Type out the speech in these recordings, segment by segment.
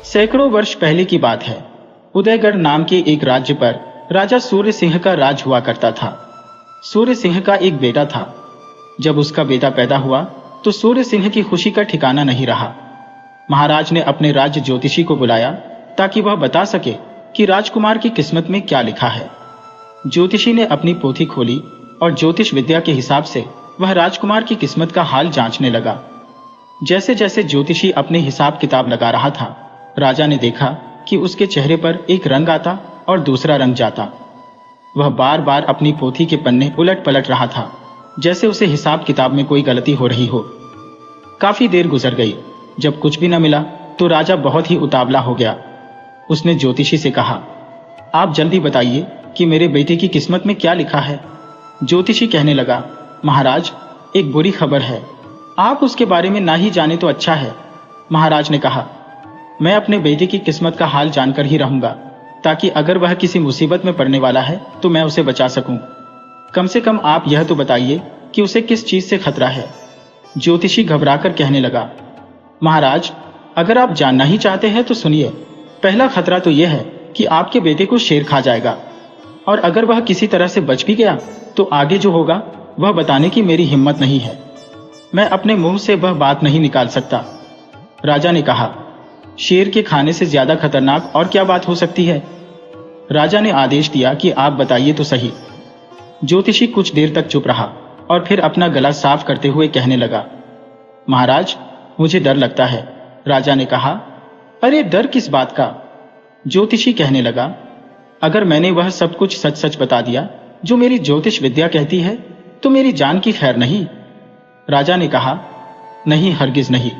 सैकड़ों वर्ष पहले की बात है। उदयगढ़ नाम के एक राज्य पर राजा सूर्य सिंह का राज हुआ करता था। सूर्य सिंह का एक बेटा था। जब उसका बेटा पैदा हुआ तो सूर्य सिंह की खुशी का ठिकाना नहीं रहा। महाराज ने अपने राज्य ज्योतिषी को बुलाया ताकि वह बता सके कि राजकुमार की किस्मत में क्या लिखा है। ज्योतिषी ने अपनी पोथी खोली और ज्योतिष विद्या के हिसाब से वह राजकुमार की किस्मत का हाल जांचने लगा। जैसे जैसे ज्योतिषी अपने हिसाब किताब लगा रहा था, राजा ने देखा कि उसके चेहरे पर एक रंग आता और दूसरा रंग जाता। वह बार बार अपनी पोथी के पन्ने उलट पलट रहा था, जैसे उसे हिसाब किताब में कोई गलती हो रही हो। काफी देर गुजर गई। जब कुछ भी न मिला तो राजा बहुत ही उतावला हो गया। उसने ज्योतिषी से कहा, आप जल्दी बताइए कि मेरे बेटे की किस्मत में क्या लिखा है। ज्योतिषी कहने लगा, महाराज, एक बुरी खबर है। आप उसके बारे में ना ही जाने तो अच्छा है। महाराज ने कहा, मैं अपने बेटे की किस्मत का हाल जानकर ही रहूंगा, ताकि अगर वह किसी मुसीबत में पड़ने वाला है तो मैं उसे बचा सकूं। कम से कम आप यह तो बताइए कि उसे किस चीज से खतरा है। ज्योतिषी घबराकर कहने लगा, महाराज, अगर आप जानना ही चाहते हैं तो सुनिए। पहला खतरा तो यह है कि आपके बेटे को शेर खा जाएगा, और अगर वह किसी तरह से बच भी गया तो आगे जो होगा वह बताने की मेरी हिम्मत नहीं है। मैं अपने मुंह से वह बात नहीं निकाल सकता। राजा ने कहा, शेर के खाने से ज्यादा खतरनाक और क्या बात हो सकती है। राजा ने आदेश दिया कि आप बताइए तो सही। ज्योतिषी कुछ देर तक चुप रहा और फिर अपना गला साफ करते हुए कहने लगा, महाराज, मुझे डर लगता है। राजा ने कहा, अरे डर किस बात का। ज्योतिषी कहने लगा, अगर मैंने वह सब कुछ सच सच बता दिया जो मेरी ज्योतिष विद्या कहती है तो मेरी जान की खैर नहीं। राजा ने कहा, नहीं, हरगिज नहीं।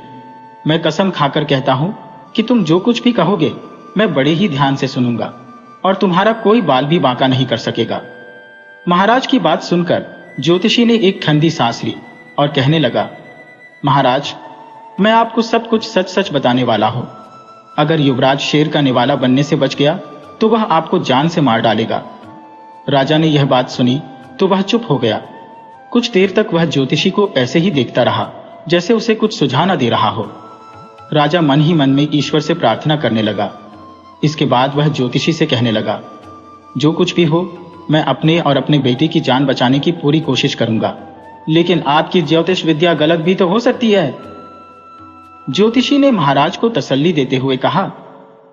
मैं कसम खाकर कहता हूं कि तुम जो कुछ भी कहोगे मैं बड़े ही ध्यान से सुनूंगा और तुम्हारा कोई बाल भी बांका नहीं कर सकेगा। महाराज की बात सुनकर ज्योतिषी ने एक ठंडी सांस ली और कहने लगा, महाराज, मैं आपको सब कुछ सच सच बताने वाला हूं। अगर युवराज शेर का निवाला बनने से बच गया तो वह आपको जान से मार डालेगा। राजा ने यह बात सुनी तो वह चुप हो गया। कुछ देर तक वह ज्योतिषी को ऐसे ही देखता रहा जैसे उसे कुछ सुझाव न दे रहा हो। राजा मन ही मन में ईश्वर से प्रार्थना करने लगा। इसके बाद वह ज्योतिषी से कहने लगा, जो कुछ भी हो, मैं अपने और अपने बेटे की जान बचाने की पूरी कोशिश करूंगा, लेकिन आपकी ज्योतिष विद्या गलत भी तो हो सकती है। ज्योतिषी ने महाराज को तसल्ली देते हुए कहा,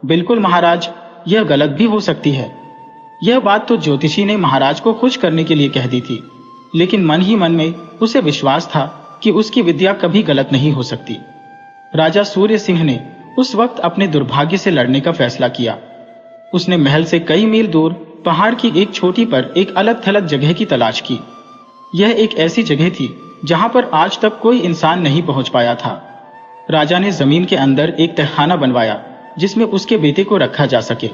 बिल्कुल महाराज, यह गलत भी हो सकती है। यह बात तो ज्योतिषी ने महाराज को खुश करने के लिए कह दी थी, लेकिन मन ही मन में उसे विश्वास था कि उसकी विद्या कभी गलत नहीं हो सकती। राजा सूर्य सिंह ने उस वक्त अपने दुर्भाग्य से लड़ने का फैसला किया। उसने महल से कई मील दूर पहाड़ की एक छोटी पर एक अलग थलग जगह की तलाश की। यह एक ऐसी जगह थी जहां पर आज तक कोई इंसान नहीं पहुंच पाया था। राजा ने जमीन के अंदर एक तहखाना बनवाया जिसमें उसके बेटे को रखा जा सके।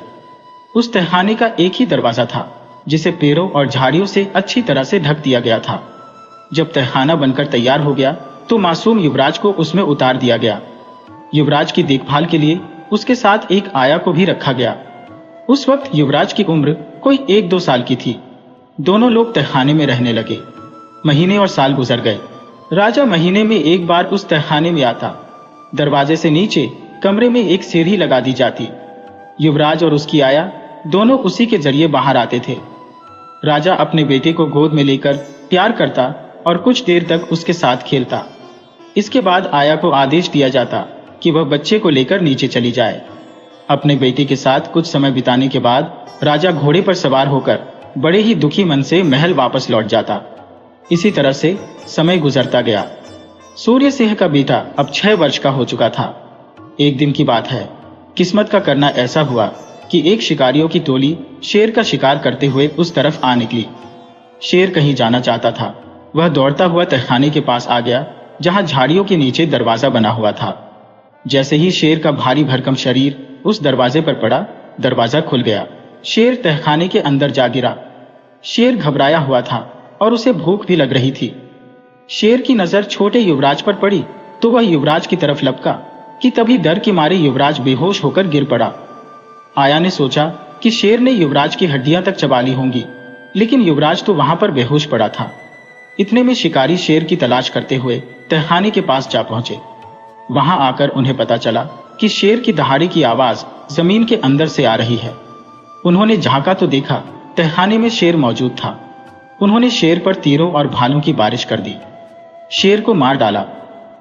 उस तहखाने का एक ही दरवाजा था जिसे पेड़ों और झाड़ियों से अच्छी तरह से ढक दिया गया था। जब तहखाना बनकर तैयार हो गया तो मासूम युवराज को उसमें उतार दिया गया। युवराज की देखभाल के लिए उसके साथ एक आया को भी रखा गया। उस वक्त युवराज की उम्र कोई 1-2 साल की थी। दोनों लोग तहखाने में रहने लगे। महीने और साल गुजर गए। राजा महीने में एक बार उस तहखाने में आता। दरवाजे से नीचे कमरे में एक सीढ़ी लगा दी जाती। युवराज और उसकी आया दोनों उसी के जरिए बाहर आते थे। राजा अपने बेटे को गोद में लेकर प्यार करता और कुछ देर तक उसके साथ खेलता। इसके बाद आया को आदेश दिया जाता कि वह बच्चे को लेकर नीचे चली जाए। अपने बेटे के साथ कुछ समय बिताने के बाद राजा घोड़े पर सवार होकर बड़े ही दुखी मन से महल वापस लौट जाता। इसी तरह से समय गुजरता गया। सूर्य सिंह का बेटा अब 6 वर्ष का हो चुका था। एक दिन की बात है, किस्मत का करना ऐसा हुआ कि एक शिकारियों की टोली शेर का शिकार करते हुए उस तरफ आ निकली। शेर कहीं जाना चाहता था। वह दौड़ता हुआ तहखाने के पास आ गया जहां झाड़ियों के नीचे दरवाजा बना हुआ था। जैसे ही शेर का भारी भरकम शरीर उस दरवाजे पर पड़ा, दरवाजा खुल गया। शेर तहखाने के अंदर जा गिरा। शेर घबराया हुआ था और उसे भूख भी लग रही थी। शेर की नजर छोटे युवराज पर पड़ी तो वह युवराज की तरफ लपका कि तभी डर के मारे युवराज बेहोश होकर गिर पड़ा। आया ने सोचा कि शेर ने युवराज की हड्डियां तक चबा ली होंगी, लेकिन युवराज तो वहां पर बेहोश पड़ा था। इतने में शिकारी शेर की तलाश करते हुए तहखाने के पास जा पहुंचे। वहां आकर उन्हें पता चला कि शेर की दहाड़ी की आवाज जमीन के अंदर से आ रही है। उन्होंने झांका तो देखा तहखाने में शेर मौजूद था। उन्होंने शेर पर तीरों और भालों की बारिश कर दी। शेर को मार डाला।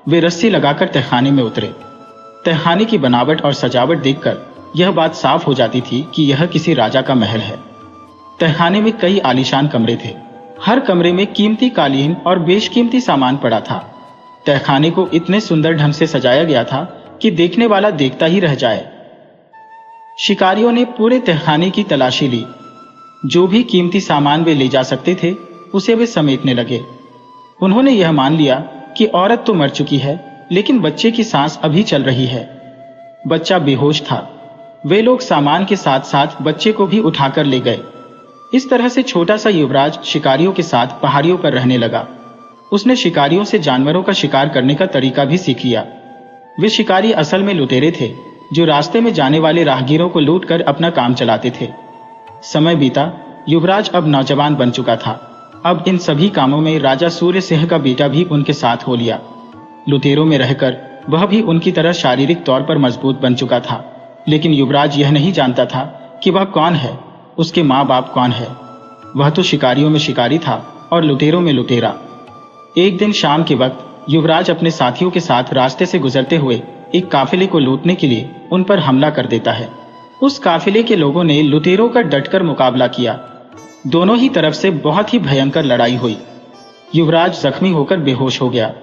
वे रस्सी लगाकर तहखाने में उतरे। तहखाने की बनावट और सजावट देखकर यह बात साफ हो जाती थी कि यह किसी राजा का महल है। तहखाने में कई आलीशान कमरे थे। हर कमरे में कीमती कालीन और बेशकीमती सामान पड़ा था। तहखाने को इतने सुंदर ढंग से सजाया गया था कि देखने वाला देखता ही रह जाए। शिकारियों ने पूरे तहखाने की तलाशी ली। जो भी कीमती सामान वे ले जा सकते थे उसे वे समेटने लगे। उन्होंने यह मान लिया कि औरत तो मर चुकी है, लेकिन बच्चे की सांस अभी चल रही है। बच्चा बेहोश था। वे लोग सामान के साथ साथ बच्चे को भी उठाकर ले गए। इस तरह से छोटा सा युवराज शिकारियों के साथ पहाड़ियों पर रहने लगा। उसने शिकारियों से जानवरों का शिकार करने का तरीका भी सीख लिया। वे शिकारी असल में लुटेरे थे जो रास्ते में जाने वाले राहगीरों को लूटकर अपना काम चलाते थे। समय बीता, युवराज अब नौजवान बन चुका था। अब इन सभी कामों में राजा सूर्य सिंह का बेटा भी उनके साथ हो लिया। लुटेरों में रहकर वह भी उनकी तरह शारीरिक तौर पर मजबूत बन चुका था, लेकिन युवराज यह नहीं जानता था कि वह कौन है, उसके माँ बाप कौन है। वह तो शिकारियों में शिकारी था और लुटेरों में लुटेरा। एक दिन शाम के वक्त युवराज अपने साथियों के साथ रास्ते से गुजरते हुए एक काफिले को लूटने के लिए उन पर हमला कर देता है। उस काफिले के लोगों ने लुटेरों का डटकर मुकाबला किया। दोनों ही तरफ से बहुत ही भयंकर लड़ाई हुई। युवराज जख्मी होकर बेहोश हो गया।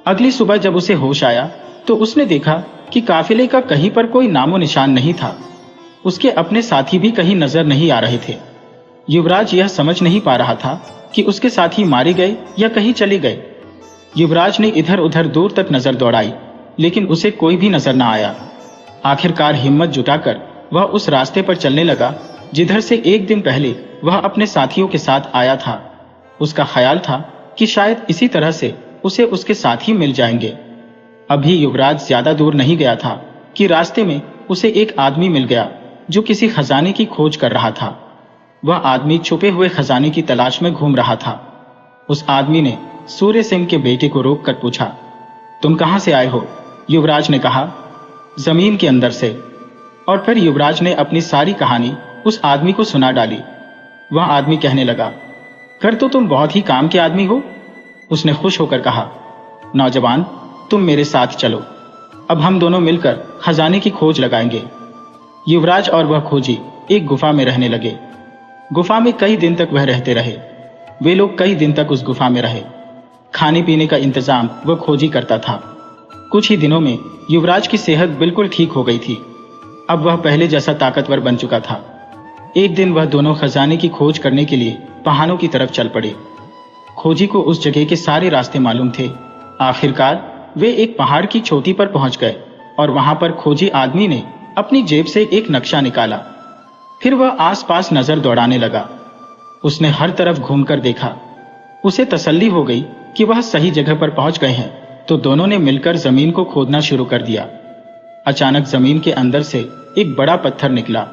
अगली सुबह जब उसे होश आया तो उसने देखा कि काफिले का कहीं पर कोई नामो निशान नहीं था। उसके अपने साथी भी कहीं नजर नहीं आ रहे थे। युवराज यह समझ नहीं पा रहा था कि उसके साथी मारे गए या कहीं चले गए। युवराज ने इधर उधर दूर तक नजर दौड़ाई, लेकिन उसे कोई भी नजर न आया। आखिरकार हिम्मत जुटाकर वह उस रास्ते पर चलने लगा जिधर से एक दिन पहले वह अपने साथियों के साथ आया था। उसका ख्याल था कि शायद इसी तरह से उसे उसके साथी मिल जाएंगे। अभी युवराज ज्यादा दूर नहीं गया था कि रास्ते में उसे एक आदमी मिल गया जो किसी खजाने की खोज कर रहा था। वह आदमी छुपे हुए खजाने की तलाश में घूम रहा था। उस आदमी ने सूर्य सिंह के बेटे को रोककर पूछा, तुम कहां से आए हो? युवराज ने कहा, जमीन के अंदर से। और फिर युवराज ने अपनी सारी कहानी उस आदमी को सुना डाली। वह आदमी कहने लगा, कर तो तुम बहुत ही काम के आदमी हो। उसने खुश होकर कहा, नौजवान, तुम मेरे साथ चलो। अब हम दोनों मिलकर खजाने की खोज लगाएंगे। युवराज और वह खोजी एक गुफा में रहने लगे। गुफा में कई दिन तक वह रहते रहे। वे लोग कई दिन तक उस गुफा में रहे। खाने पीने का इंतजाम वह खोजी करता था। कुछ ही दिनों में युवराज की सेहत बिल्कुल ठीक हो गई थी। अब वह पहले जैसा ताकतवर बन चुका था। एक दिन वह दोनों खजाने की खोज करने के लिए पहाड़ों की तरफ चल पड़े। खोजी को उस जगह के सारे रास्ते मालूम थे। आखिरकार वे एक पहाड़ की चोटी पर पहुंच गए और वहां पर खोजी आदमी ने अपनी जेब से एक नक्शा निकाला। फिर वह आसपास नजर दौड़ाने लगा। उसने हर तरफ घूमकर देखा। उसे तसल्ली हो गई कि वह सही जगह पर पहुंच गए हैं, तो दोनों ने मिलकर जमीन को खोदना शुरू कर दिया। अचानक जमीन के अंदर से एक बड़ा पत्थर निकला।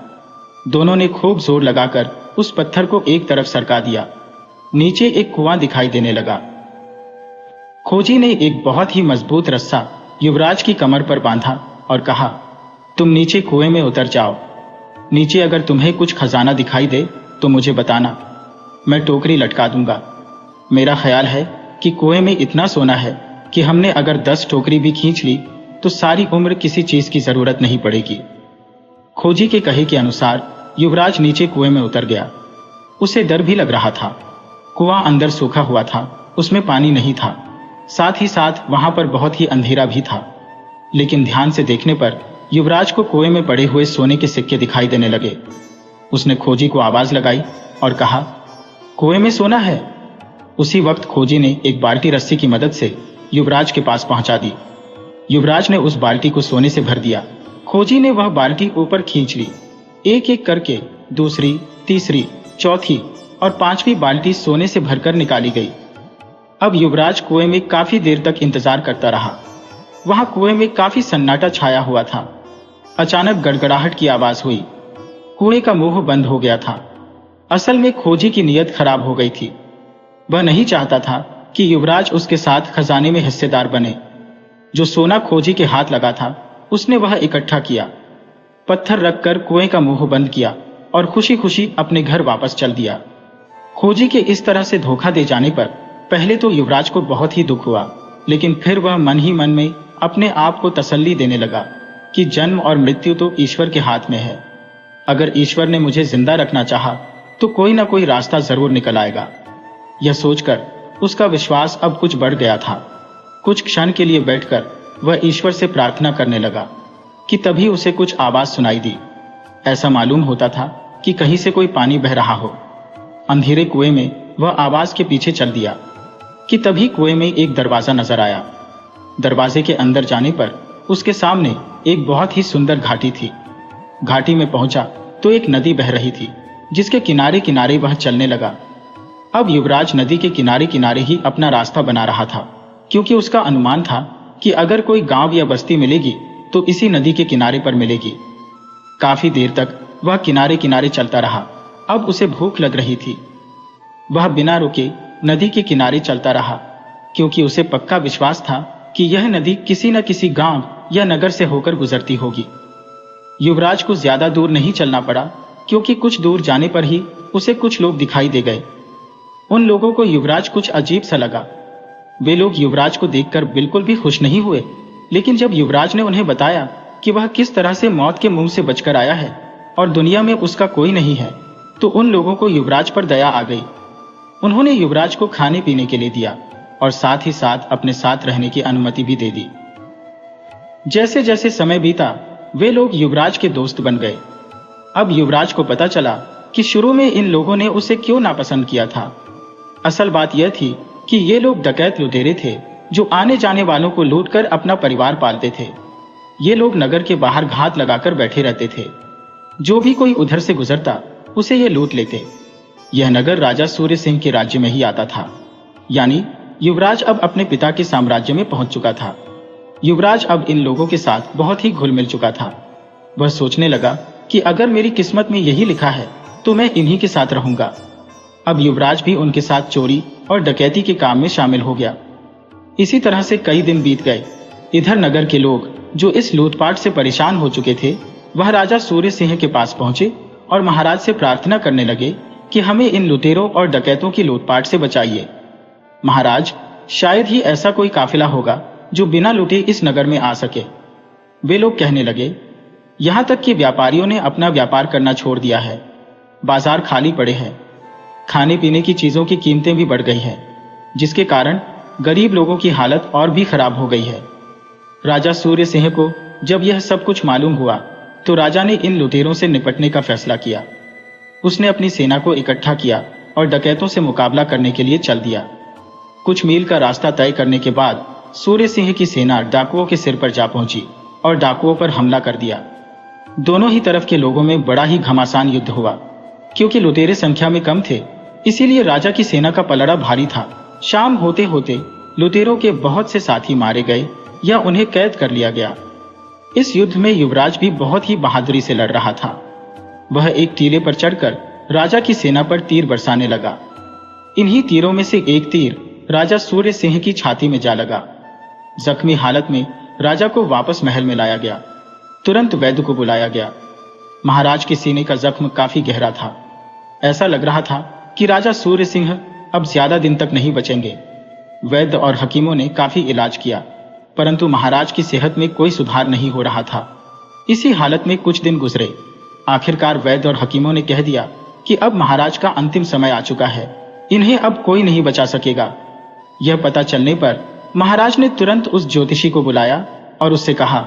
दोनों ने खूब जोर लगाकर उस पत्थर को एक तरफ सरका दिया। नीचे एक कुआं दिखाई देने लगा। खोजी ने एक बहुत ही मजबूत रस्सा युवराज की कमर पर बांधा और कहा, तुम नीचे कुएं में उतर जाओ। नीचे अगर तुम्हें कुछ खजाना दिखाई दे तो मुझे बताना, मैं टोकरी लटका दूंगा। मेरा ख्याल है कि कुएं में इतना सोना है कि हमने अगर 10 टोकरी भी खींच ली तो सारी उम्र किसी चीज की जरूरत नहीं पड़ेगी। खोजी के कहे के अनुसार युवराज नीचे कुएं में उतर गया। उसे डर भी लग रहा था। कुआं अंदर सूखा हुआ था, उसमें पानी नहीं था। साथ ही साथ वहां पर बहुत ही अंधेरा भी था। लेकिन ध्यान से देखने पर युवराज को कुएं में पड़े हुए सोने के सिक्के दिखाई देने लगे। उसने खोजी को आवाज लगाई और कहा, कुएं में सोना है। उसी वक्त खोजी ने एक बाल्टी रस्सी की मदद से युवराज के पास पहुंचा दी। युवराज ने उस बाल्टी को सोने से भर दिया। खोजी ने वह बाल्टी ऊपर खींच ली। एक एक करके दूसरी, तीसरी, चौथी और 5वीं बाल्टी सोने से भरकर निकाली गई। अब युवराज कुएं में काफी देर तक इंतजार करता रहा। वहां कुएं में काफी सन्नाटा छाया हुआ था। अचानक गड़गड़ाहट की आवाज हुई। कुएं का मुंह बंद हो गया था। असल में खोजी की नीयत खराब हो गई थी। वह नहीं चाहता था कि युवराज उसके साथ खजाने में हिस्सेदार बने। जो सोना खोजी के हाथ लगा था उसने वह इकट्ठा किया, पत्थर रखकर कुएं का मुंह बंद किया और खुशी खुशी अपने घर वापस चल दिया। खोजी के इस तरह से धोखा दे जाने पर पहले तो युवराज को बहुत ही दुख हुआ, लेकिन फिर वह मन ही मन में अपने आप को तसल्ली देने लगा कि जन्म और मृत्यु तो ईश्वर के हाथ में है। अगर ईश्वर ने मुझे जिंदा रखना चाहा तो कोई ना कोई रास्ता जरूर निकल आएगा। यह सोचकर उसका विश्वास अब कुछ बढ़ गया था। कुछ क्षण के लिए बैठकर वह ईश्वर से प्रार्थना करने लगा कि तभी उसे कुछ आवाज सुनाई दी। ऐसा मालूम होता था कि कहीं से कोई पानी बह रहा हो। अंधेरे कुएं में वह आवाज के पीछे चल दिया कि तभी कुएं में एक दरवाजा नजर आया। दरवाजे के अंदर जाने पर उसके सामने एक बहुत ही सुंदर घाटी थी। घाटी में पहुंचा तो एक नदी बह रही थी, जिसके किनारे किनारे वह चलने लगा। अब युवराज नदी के किनारे किनारे ही अपना रास्ता बना रहा था, क्योंकि उसका अनुमान था कि अगर कोई गांव या बस्ती मिलेगी तो इसी नदी के किनारे पर मिलेगी। काफी देर तक वह किनारे किनारे चलता रहा। अब उसे भूख लग रही थी। वह बिना रुके नदी के किनारे चलता रहा, क्योंकि उसे पक्का विश्वास था कि यह नदी किसी न किसी गांव या नगर से होकर गुजरती होगी। युवराज को ज्यादा दूर नहीं चलना पड़ा, क्योंकि कुछ दूर जाने पर ही उसे कुछ लोग दिखाई दे गए। उन लोगों को युवराज कुछ अजीब सा लगा। वे लोग युवराज को देखकर बिल्कुल भी खुश नहीं हुए, लेकिन जब युवराज ने उन्हें बताया कि वह किस तरह से मौत के मुंह से बचकर आया है और दुनिया में उसका कोई नहीं है, तो उन लोगों को युवराज पर दया आ गई। उन्होंने युवराज को खाने पीने के लिए दिया और साथ ही साथ अपने साथ रहने की अनुमति भी दे दी। जैसे जैसे समय बीता, वे लोग युवराज के दोस्त बन गए। अब युवराज को पता चला कि शुरू में इन लोगों ने उसे क्यों नापसंद किया था। असल बात यह थी कि ये लोग डकैत लुटेरे थे, जो आने जाने वालों को लूटकर अपना परिवार पालते थे। ये लोग नगर के बाहर घात लगाकर बैठे रहते थे। जो भी कोई उधर से गुजरता उसे ये लूट लेते। यह नगर राजा सूर्य सिंह के राज्य में ही आता था, यानी युवराज अब अपने पिता के साम्राज्य में पहुंच चुका था। युवराज अब इन लोगों के साथ बहुत ही घुल मिल चुका था। वह सोचने लगा कि अगर मेरी किस्मत में यही लिखा है तो मैं इन्हीं के साथ रहूंगा। अब युवराज भी उनके साथ चोरी और डकैती के काम में शामिल हो गया। इसी तरह से कई दिन बीत गए। इधर नगर के लोग जो इस लूटपाट से परेशान हो चुके थे, वह राजा सूर्य सिंह के पास पहुंचे और महाराज से प्रार्थना करने लगे कि हमें इन लुटेरों और डकैतों की लूटपाट से बचाइए। महाराज, शायद ही ऐसा कोई काफिला होगा जो बिना लूटे इस नगर में आ सके। वे लोग कहने लगे, यहां तक कि व्यापारियों ने अपना व्यापार करना छोड़ दिया है। बाजार खाली पड़े हैं। खाने पीने की चीजों की कीमतें भी बढ़ गई हैं, जिसके कारण गरीब लोगों की हालत और भी खराब हो गई है। राजा सूर्य सिंह को जब यह सब कुछ मालूम हुआ तो राजा ने इन लुटेरों से निपटने का फैसला किया। उसने अपनी सेना को इकट्ठा किया और डकैतों से मुकाबला करने के लिए चल दिया। कुछ मील का रास्ता तय करने के बाद सूर्य सिंह की सेना डाकुओं के सिर पर जा पहुंची और डाकुओं पर हमला कर दिया। दोनों ही तरफ के लोगों में बड़ा ही घमासान युद्ध हुआ। क्योंकि लुटेरे संख्या में कम थे, इसीलिए राजा की सेना का पलड़ा भारी था। शाम होते होते लुटेरों के बहुत से साथी मारे गए या उन्हें कैद कर लिया गया। इस युद्ध में युवराज भी बहुत ही बहादुरी से लड़ रहा था। वह एक टीले पर चढ़कर राजा की सेना पर तीर बरसाने लगा। इन्हीं तीरों में से एक तीर राजा सूर्य सिंह की छाती में जा लगा। जख्मी हालत में राजा को वापस महल में लाया गया। तुरंत वैद्य को बुलाया गया। महाराज के सीने का जख्म काफी गहरा था। ऐसा लग रहा था कि राजा सूर्य सिंह अब ज्यादा दिन तक नहीं बचेंगे। वैद्य और हकीमों ने काफी इलाज किया, परंतु महाराज की सेहत में कोई सुधार नहीं हो रहा था। इसी हालत में कुछ दिन गुजरे। आखिरकार वैद्य और हकीमों ने कह दिया कि अब महाराज का अंतिम समय आ चुका है, इन्हें अब कोई नहीं बचा सकेगा। यह पता चलने पर महाराज ने तुरंत उस ज्योतिषी को बुलाया और उससे कहा,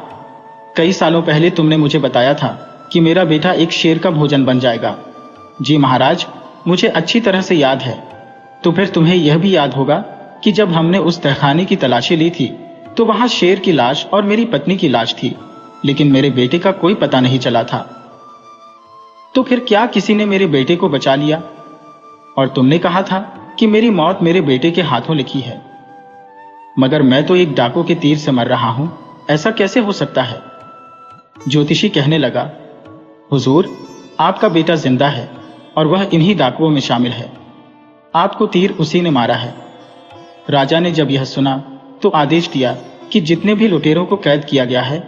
कई सालों पहले तुमने मुझे बताया था कि मेरा बेटा एक शेर का भोजन बन जाएगा। जी महाराज, मुझे अच्छी तरह से याद है। तो फिर तुम्हें यह भी याद होगा कि जब हमने उस तहखाने की तलाशी ली थी तो वहां शेर की लाश और मेरी पत्नी की लाश थी, लेकिन मेरे बेटे का कोई पता नहीं चला था। तो फिर क्या किसी ने मेरे बेटे को बचा लिया? और तुमने कहा था कि मेरी मौत मेरे बेटे के हाथों लिखी है, मगर मैं तो एक डाकू के तीर से मर रहा हूं, ऐसा कैसे हो सकता है? ज्योतिषी कहने लगा, हुजूर, आपका बेटा जिंदा है और वह इन्हीं डाकुओं में शामिल है। आपको तीर उसी ने मारा है। राजा ने जब यह सुना तो आदेश दिया कि जितने भी लुटेरों को कैद किया गया है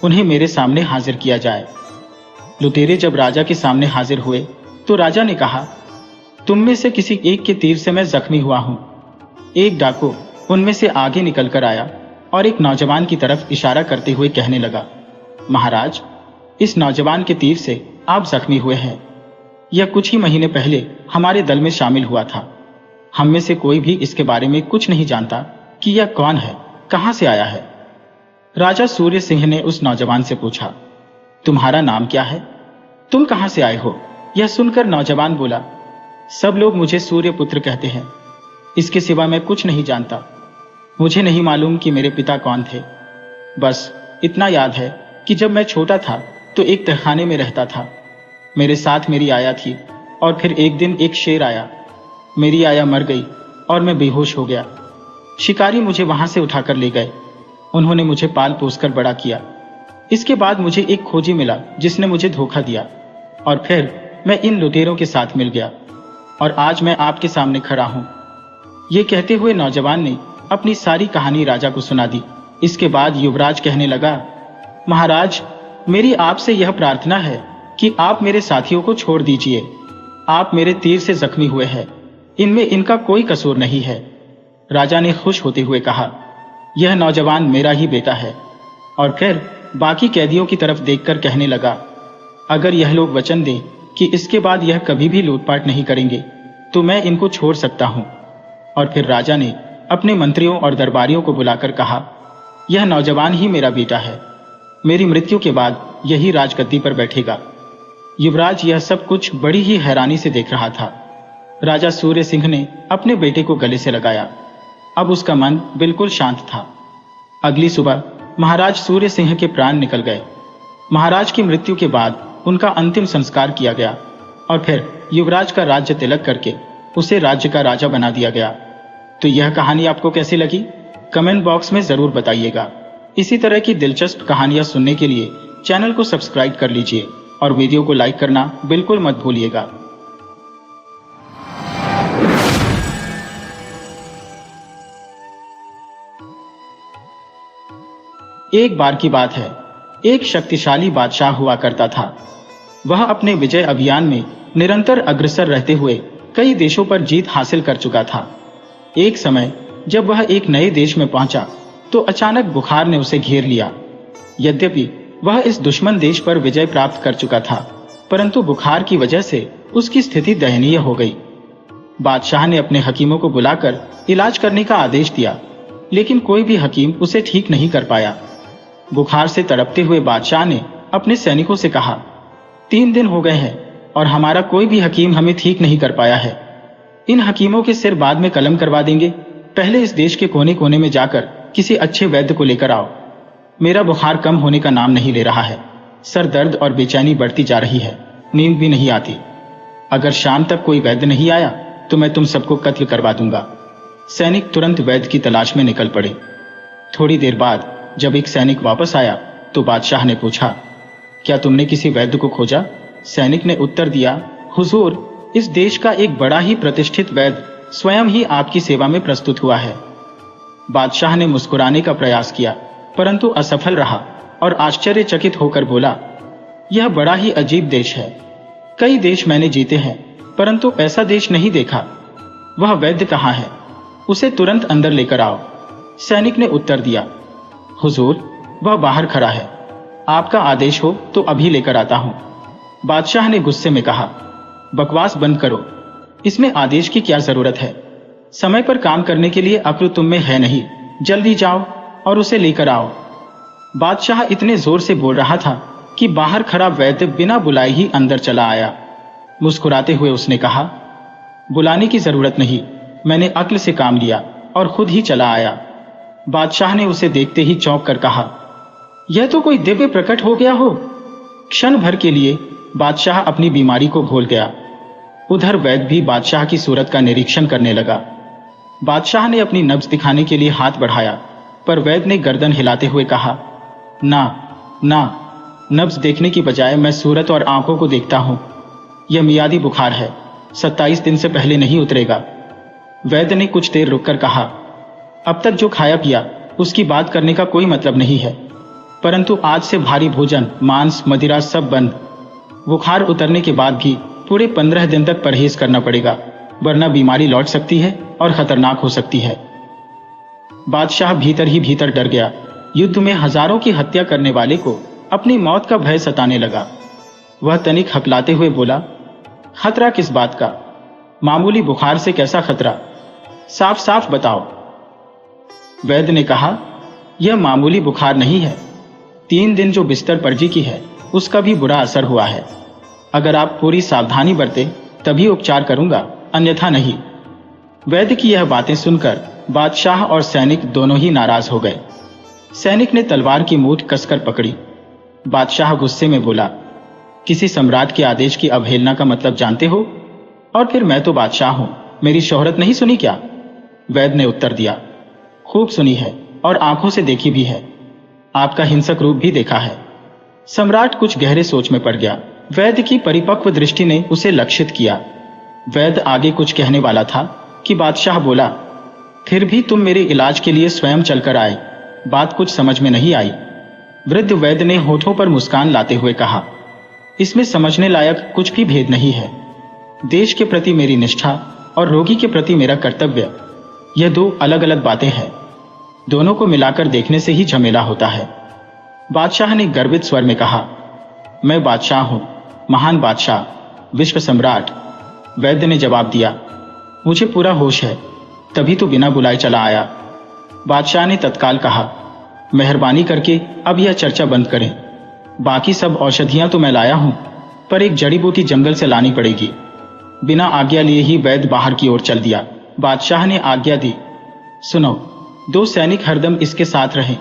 उन्हें मेरे सामने हाजिर किया जाए। लुटेरे जब राजा के सामने हाजिर हुए तो राजा ने कहा, तुम में से किसी एक के तीर से मैं जख्मी हुआ हूं। एक डाकू उनमें से आगे निकल कर आया और एक नौजवान की तरफ इशारा करते हुए कहने लगा, महाराज, इस नौजवान के तीर से आप जख्मी हुए हैं। यह कुछ ही महीने पहले हमारे दल में शामिल हुआ था। हम में से कोई भी इसके बारे में कुछ नहीं जानता कि यह कौन है, कहां से आया है। राजा सूर्य सिंह ने उस नौजवान से पूछा, तुम्हारा नाम क्या है? तुम कहां से आए हो? यह सुनकर नौजवान बोला, सब लोग मुझे सूर्य पुत्र कहते हैं। इसके सिवा मैं कुछ नहीं जानता। मुझे नहीं मालूम कि मेरे पिता कौन थे। बस इतना याद है कि जब मैं छोटा था तो एक तहखाने में रहता था। मेरे साथ मेरी आया थी और फिर एक दिन एक शेर आया। मेरी आया मर गई और मैं बेहोश हो गया। शिकारी मुझे वहां से उठाकर ले गए। उन्होंने मुझे पाल पोसकर बड़ा किया। इसके बाद मुझे एक खोजी मिला जिसने मुझे धोखा दिया और फिर मैं इन लुटेरों के साथ मिल गया और आज मैं आपके सामने खड़ा हूं। ये कहते हुए नौजवान ने अपनी सारी कहानी राजा को सुना दी। इसके बाद युवराज कहने लगा, महाराज, मेरी आपसे यह प्रार्थना है कि आप मेरे साथियों को छोड़ दीजिए। आप मेरे तीर से जख्मी हुए हैं, इनमें इनका कोई कसूर नहीं है। राजा ने खुश होते हुए कहा, यह नौजवान मेरा ही बेटा है। और फिर बाकी कैदियों की तरफ देखकर कहने लगा, अगर यह लोग वचन दें कि इसके बाद यह कभी भी लूटपाट नहीं करेंगे तो मैं इनको छोड़ सकता हूं। और फिर राजा ने अपने मंत्रियों और दरबारियों को बुलाकर कहा, यह नौजवान ही मेरा बेटा है। मेरी मृत्यु के बाद यही राजगद्दी पर बैठेगा। युवराज यह सब कुछ बड़ी ही हैरानी से देख रहा था। राजा सूर्य सिंह ने अपने बेटे को गले से लगाया। अब उसका मन बिल्कुल शांत था। अगली सुबह महाराज सूर्य सिंह के प्राण निकल गए। महाराज की मृत्यु के बाद उनका अंतिम संस्कार किया गया और फिर युवराज का राज्य तिलक करके उसे राज्य का राजा बना दिया गया। तो यह कहानी आपको कैसी लगी? कमेंट बॉक्स में जरूर बताइएगा। इसी तरह की दिलचस्प कहानियां सुनने के लिए चैनल को सब्सक्राइब कर लीजिए और वीडियो को लाइक करना बिल्कुल मत भूलिएगा। एक बार की बात है, एक शक्तिशाली बादशाह हुआ करता था। वह अपने विजय अभियान में निरंतर अग्रसर रहते हुए कई देशों पर जीत हासिल कर चुका था। एक समय जब वह एक नए देश में पहुंचा तो अचानक बुखार ने उसे घेर लिया। यद्यपि वह इस दुश्मन देश पर विजय प्राप्त कर चुका था, परंतु बुखार की वजह से उसकी स्थिति दयनीय हो गई। बादशाह ने अपने हकीमों को बुलाकर इलाज करने का आदेश दिया, लेकिन कोई भी हकीम उसे ठीक नहीं कर पाया। बुखार से तड़पते हुए बादशाह ने अपने सैनिकों से कहा, 3 दिन हो गए हैं और हमारा कोई भी हकीम हमें ठीक नहीं कर पाया है। इन हकीमों के सिर बाद में कलम करवा देंगे। पहले इस देश के कोने कोने में जाकर किसी अच्छे वैद्य को लेकर आओ। मेरा बुखार कम होने का नाम नहीं ले रहा है। सर दर्द और बेचैनी बढ़ती जा रही है, नींद भी नहीं आती। अगर शाम तक कोई वैद्य नहीं आया तो मैं तुम सबको कत्ल करवा दूंगा। सैनिक तुरंत वैद्य की तलाश में निकल पड़े। थोड़ी देर बाद जब एक सैनिक वापस आया तो बादशाह ने पूछा, क्या तुमने किसी वैद्य को खोजा? सैनिक ने उत्तर दिया, हुजूर, इस देश का एक बड़ा ही प्रतिष्ठित वैद्य स्वयं ही आपकी सेवा में प्रस्तुत हुआ है। बादशाह ने मुस्कुराने का प्रयास किया, परंतु असफल रहा और आश्चर्यचकित होकर बोला, यह बड़ा ही अजीब देश है। कई देश मैंने जीते हैं, परंतु ऐसा देश नहीं देखा। वह वैद्य कहाँ है? उसे तुरंत अंदर लेकर आओ। सैनिक ने उत्तर दिया, हुजूर, वह बाहर खड़ा है। आपका आदेश हो तो अभी लेकर आता हूं। बादशाह ने गुस्से में कहा, बकवास बंद करो। इसमें आदेश की क्या जरूरत है? समय पर काम करने के लिए अक्ल तुम में है नहीं। जल्दी जाओ और उसे लेकर आओ। बादशाह इतने जोर से बोल रहा था कि बाहर खड़ा वैद्य बिना बुलाए ही अंदर चला आया। मुस्कुराते हुए उसने कहा, बुलाने की जरूरत नहीं, मैंने अक्ल से काम लिया और खुद ही चला आया। बादशाह ने उसे देखते ही चौंक कर कहा, यह तो कोई दिव्य प्रकट हो गया हो। क्षण भर के लिए बादशाह अपनी बीमारी को भूल गया। उधर वैद्य भी बादशाह की सूरत का निरीक्षण करने लगा। बादशाह ने अपनी नब्ज दिखाने के लिए हाथ बढ़ाया, पर वैद्य ने गर्दन हिलाते हुए कहा, ना ना, नब्ज देखने की बजाय मैं सूरत और आंखों को देखता हूं। यह मियादी बुखार है, 27 दिन से पहले नहीं उतरेगा। वैद्य ने कुछ देर रुककर कहा, अब तक जो खाया पिया उसकी बात करने का कोई मतलब नहीं है। परंतु आज से भारी भोजन, मांस, मदिरा सब बंद। बुखार उतरने के बाद भी पूरे 15 दिन तक परहेज करना पड़ेगा, वरना बीमारी लौट सकती है और खतरनाक हो सकती है। बादशाह भीतर ही भीतर डर गया। युद्ध में हजारों की हत्या करने वाले को अपनी मौत का भय सताने लगा। वह तनिक हकलाते हुए बोला, खतरा किस बात का? मामूली बुखार से कैसा खतरा? साफ साफ बताओ। वैद्य ने कहा, यह मामूली बुखार नहीं है। 3 दिन जो बिस्तर पर्जी की है उसका भी बुरा असर हुआ है। अगर आप पूरी सावधानी बरते तभी उपचार करूंगा, अन्यथा नहीं। वैद्य की यह बातें सुनकर बादशाह और सैनिक दोनों ही नाराज हो गए। सैनिक ने तलवार की मूठ कसकर पकड़ी। बादशाह गुस्से में बोला, किसी सम्राट के आदेश की अवहेलना का मतलब जानते हो? और फिर मैं तो बादशाह हूं, मेरी शोहरत नहीं सुनी क्या? वैद्य ने उत्तर दिया, खूब सुनी है और आंखों से देखी भी है। आपका हिंसक रूप भी देखा है। सम्राट कुछ गहरे सोच में पड़ गया। वैद्य की परिपक्व दृष्टि ने उसे लक्षित किया। वैद्य आगे कुछ कहने वाला था कि बादशाह बोला, फिर भी तुम मेरे इलाज के लिए स्वयं चलकर आए। बात कुछ समझ में नहीं आई। वृद्ध वैद्य ने होठों पर मुस्कान लाते हुए कहा, इसमें समझने लायक कुछ भी भेद नहीं है। देश के प्रति मेरी निष्ठा और रोगी के प्रति मेरा कर्तव्य, यह 2 अलग अलग बातें हैं। दोनों को मिलाकर देखने से ही झमेला होता है। बादशाह ने गर्वित स्वर में कहा, मैं बादशाह हूं, महान बादशाह, विश्व सम्राट। वैद्य ने जवाब दिया, मुझे पूरा होश है, तभी तो बिना बुलाए चला आया। बादशाह ने तत्काल कहा, मेहरबानी करके अब यह चर्चा बंद करें। बाकी सब औषधियां तो मैं लाया हूं, पर एक जड़ी बूटी जंगल से लानी पड़ेगी। बिना आज्ञा लिए ही वैद्य बाहर की ओर चल दिया। बादशाह ने आज्ञा दी, सुनो। 2 सैनिक हरदम इसके साथ रहें।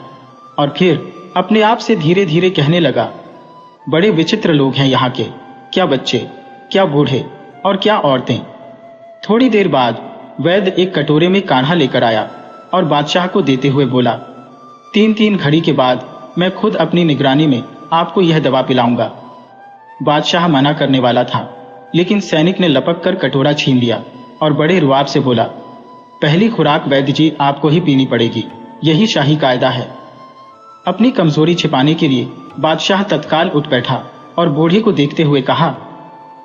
और फिर अपने आप से धीरे धीरे कहने लगा, बड़े विचित्र लोग हैं यहाँ के, क्या बच्चे, क्या बूढ़े और क्या औरतें। थोड़ी देर बाद वैद्य एक कटोरे में काढ़ा लेकर आया और बादशाह को देते हुए बोला, 3-3 घड़ी के बाद मैं खुद अपनी निगरानी में आपको यह दवा पिलाऊंगा। बादशाह मना करने वाला था, लेकिन सैनिक ने लपक कर कटोरा छीन लिया और बड़े रुआब से बोला, पहली खुराक वैद्य जी आपको ही पीनी पड़ेगी, यही शाही कायदा है। अपनी कमजोरी छिपाने के लिए बादशाह तत्काल उठ बैठा और बूढ़ी को देखते हुए कहा,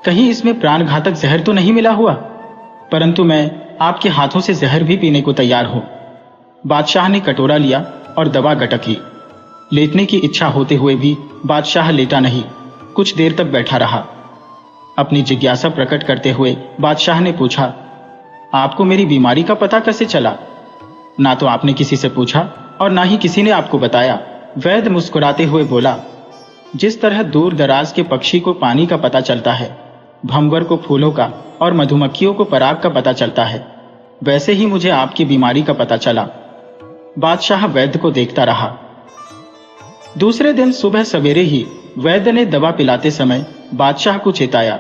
कहीं इसमें प्राणघातक जहर तो नहीं मिला हुआ? परंतु मैं आपके हाथों से जहर भी पीने को तैयार हूं। बादशाह ने कटोरा लिया और दवा गटक ली। लेटने की इच्छा होते हुए भी बादशाह लेटा नहीं, कुछ देर तक बैठा रहा। अपनी जिज्ञासा प्रकट करते हुए बादशाह ने पूछा, आपको मेरी बीमारी का पता कैसे चला? ना तो आपने किसी से पूछा और ना ही किसी ने आपको बताया। वैद्य मुस्कुराते हुए बोला, जिस तरह दूर दराज के पक्षी को पानी का पता चलता है, भंवर को फूलों का और मधुमक्खियों को पराग का पता चलता है, वैसे ही मुझे आपकी बीमारी का पता चला। बादशाह वैद्य को देखता रहा। दूसरे दिन सुबह सवेरे ही वैद्य ने दवा पिलाते समय बादशाह को चेताया,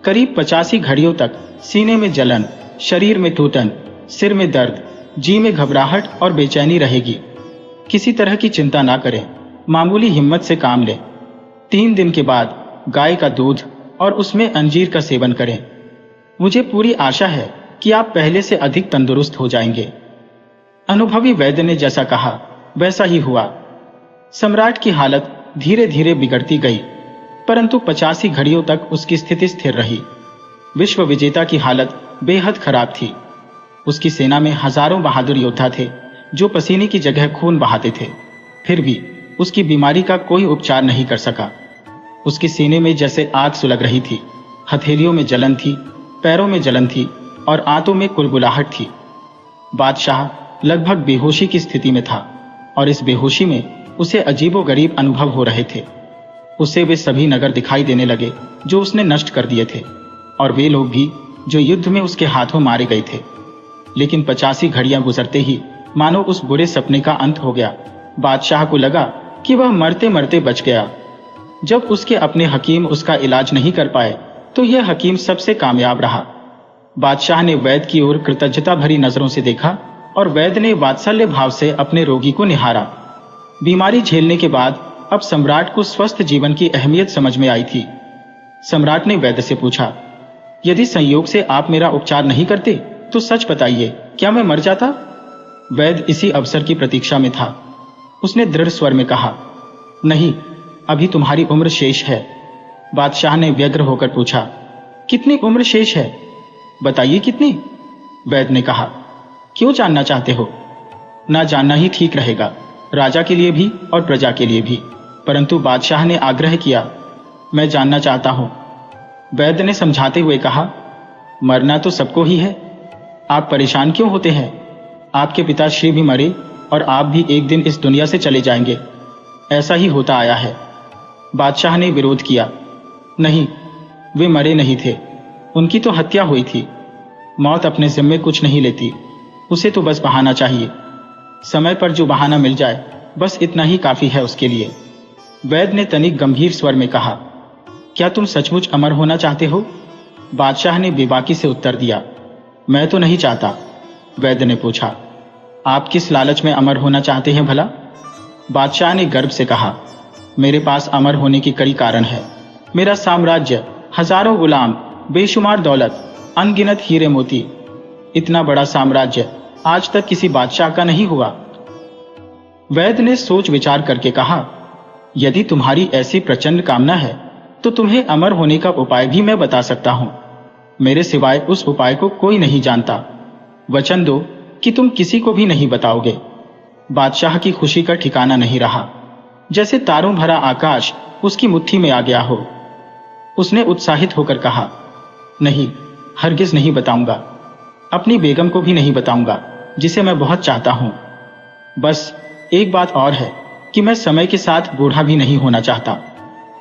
करीब 85 घड़ियों तक सीने में जलन, शरीर में टूटन, सिर में दर्द, जी में घबराहट और बेचैनी रहेगी। किसी तरह की चिंता ना करें, मामूली हिम्मत से काम लें। 3 दिन के बाद गाय का दूध और उसमें अंजीर का सेवन करें। मुझे पूरी आशा है कि आप पहले से अधिक तंदुरुस्त हो जाएंगे। अनुभवी वैद्य ने जैसा कहा वैसा ही हुआ। सम्राट की हालत धीरे धीरे बिगड़ती गई, परंतु 85 घड़ियों तक उसकी स्थिति स्थिर रही। विश्व विजेता की हालत बेहद खराब थी। उसकी सेना में हजारों बहादुर योद्धा थे जो पसीने की जगह खून बहाते थे। फिर भी उसकी बीमारी का कोई उपचार नहीं कर सका। उसके सीने में जैसे आग सुलग रही थी, हथेलियों में जलन थी, पैरों में जलन थी और आंतों में कुलबुलाहट थी। बादशाह लगभग बेहोशी की स्थिति में था और इस बेहोशी में उसे अजीबोगरीब अनुभव हो रहे थे। उसे वे सभी नगर दिखाई देने लगे जो उसने नष्ट कर दिए थे, और वे लोग भी जो युद्ध में उसके हाथों मारे गए थे। लेकिन 85 घड़ियां गुजरते ही मानो उस बुरे सपने का अंत हो गया। बादशाह को लगा कि वह मरते मरते बच गया। जब उसके अपने हकीम उसका इलाज नहीं कर पाए तो यह हकीम सबसे कामयाब रहा। बादशाह ने वैद्य की ओर कृतज्ञता भरी नजरों से देखा और वैद्य ने वात्सल्य भाव से अपने रोगी को निहारा। बीमारी झेलने के बाद अब सम्राट को स्वस्थ जीवन की अहमियत समझ में आई थी। सम्राट ने वैद्य से पूछा, यदि संयोग से आप मेरा उपचार नहीं करते तो सच बताइए, क्या मैं मर जाता? वैद्य इसी अवसर की प्रतीक्षा में था। उसने दृढ़ स्वर में कहा, नहीं, अभी तुम्हारी उम्र शेष है। बादशाह ने व्यग्र होकर पूछा, कितनी उम्र शेष है? बताइए कितनी? वैद्य ने कहा। क्यों जानना चाहते हो? ना जानना ही ठीक रहेगा, राजा के लिए भी और प्रजा के लिए भी। परंतु बादशाह ने आग्रह किया, मैं जानना चाहता हूं। वैद्य ने समझाते हुए कहा, मरना तो सबको ही है, आप परेशान क्यों होते हैं? आपके पिताश्री भी मरे और आप भी एक दिन इस दुनिया से चले जाएंगे, ऐसा ही होता आया है। बादशाह ने विरोध किया, नहीं, वे मरे नहीं थे, उनकी तो हत्या हुई थी। मौत अपने जिम्मे कुछ नहीं लेती, उसे तो बस बहाना चाहिए। समय पर जो बहाना मिल जाए, बस इतना ही काफी है उसके लिए। वैद्य ने तनिक गंभीर स्वर में कहा, क्या तुम सचमुच अमर होना चाहते हो? बादशाह ने बेबाकी से उत्तर दिया, मैं तो नहीं चाहता। वैद्य ने पूछा, आप किस लालच में अमर होना चाहते हैं भला? बादशाह ने गर्व से कहा, मेरे पास अमर होने की कई कारण है। मेरा साम्राज्य, हजारों गुलाम, बेशुमार दौलत, अनगिनत हीरे मोती, इतना बड़ा साम्राज्य आज तक किसी बादशाह का नहीं हुआ। वैद्य ने सोच विचार करके कहा, यदि तुम्हारी ऐसी प्रचंड कामना है तो तुम्हें अमर होने का उपाय भी मैं बता सकता हूं। मेरे सिवाय उस उपाय को कोई नहीं जानता। वचन दो कि तुम किसी को भी नहीं बताओगे। बादशाह की खुशी का ठिकाना नहीं रहा, जैसे तारों भरा आकाश उसकी मुट्ठी में आ गया हो। उसने उत्साहित होकर कहा, नहीं, हरगिज नहीं बताऊंगा। अपनी बेगम को भी नहीं बताऊंगा, जिसे मैं बहुत चाहता हूं। बस एक बात और है कि मैं समय के साथ बूढ़ा भी नहीं होना चाहता।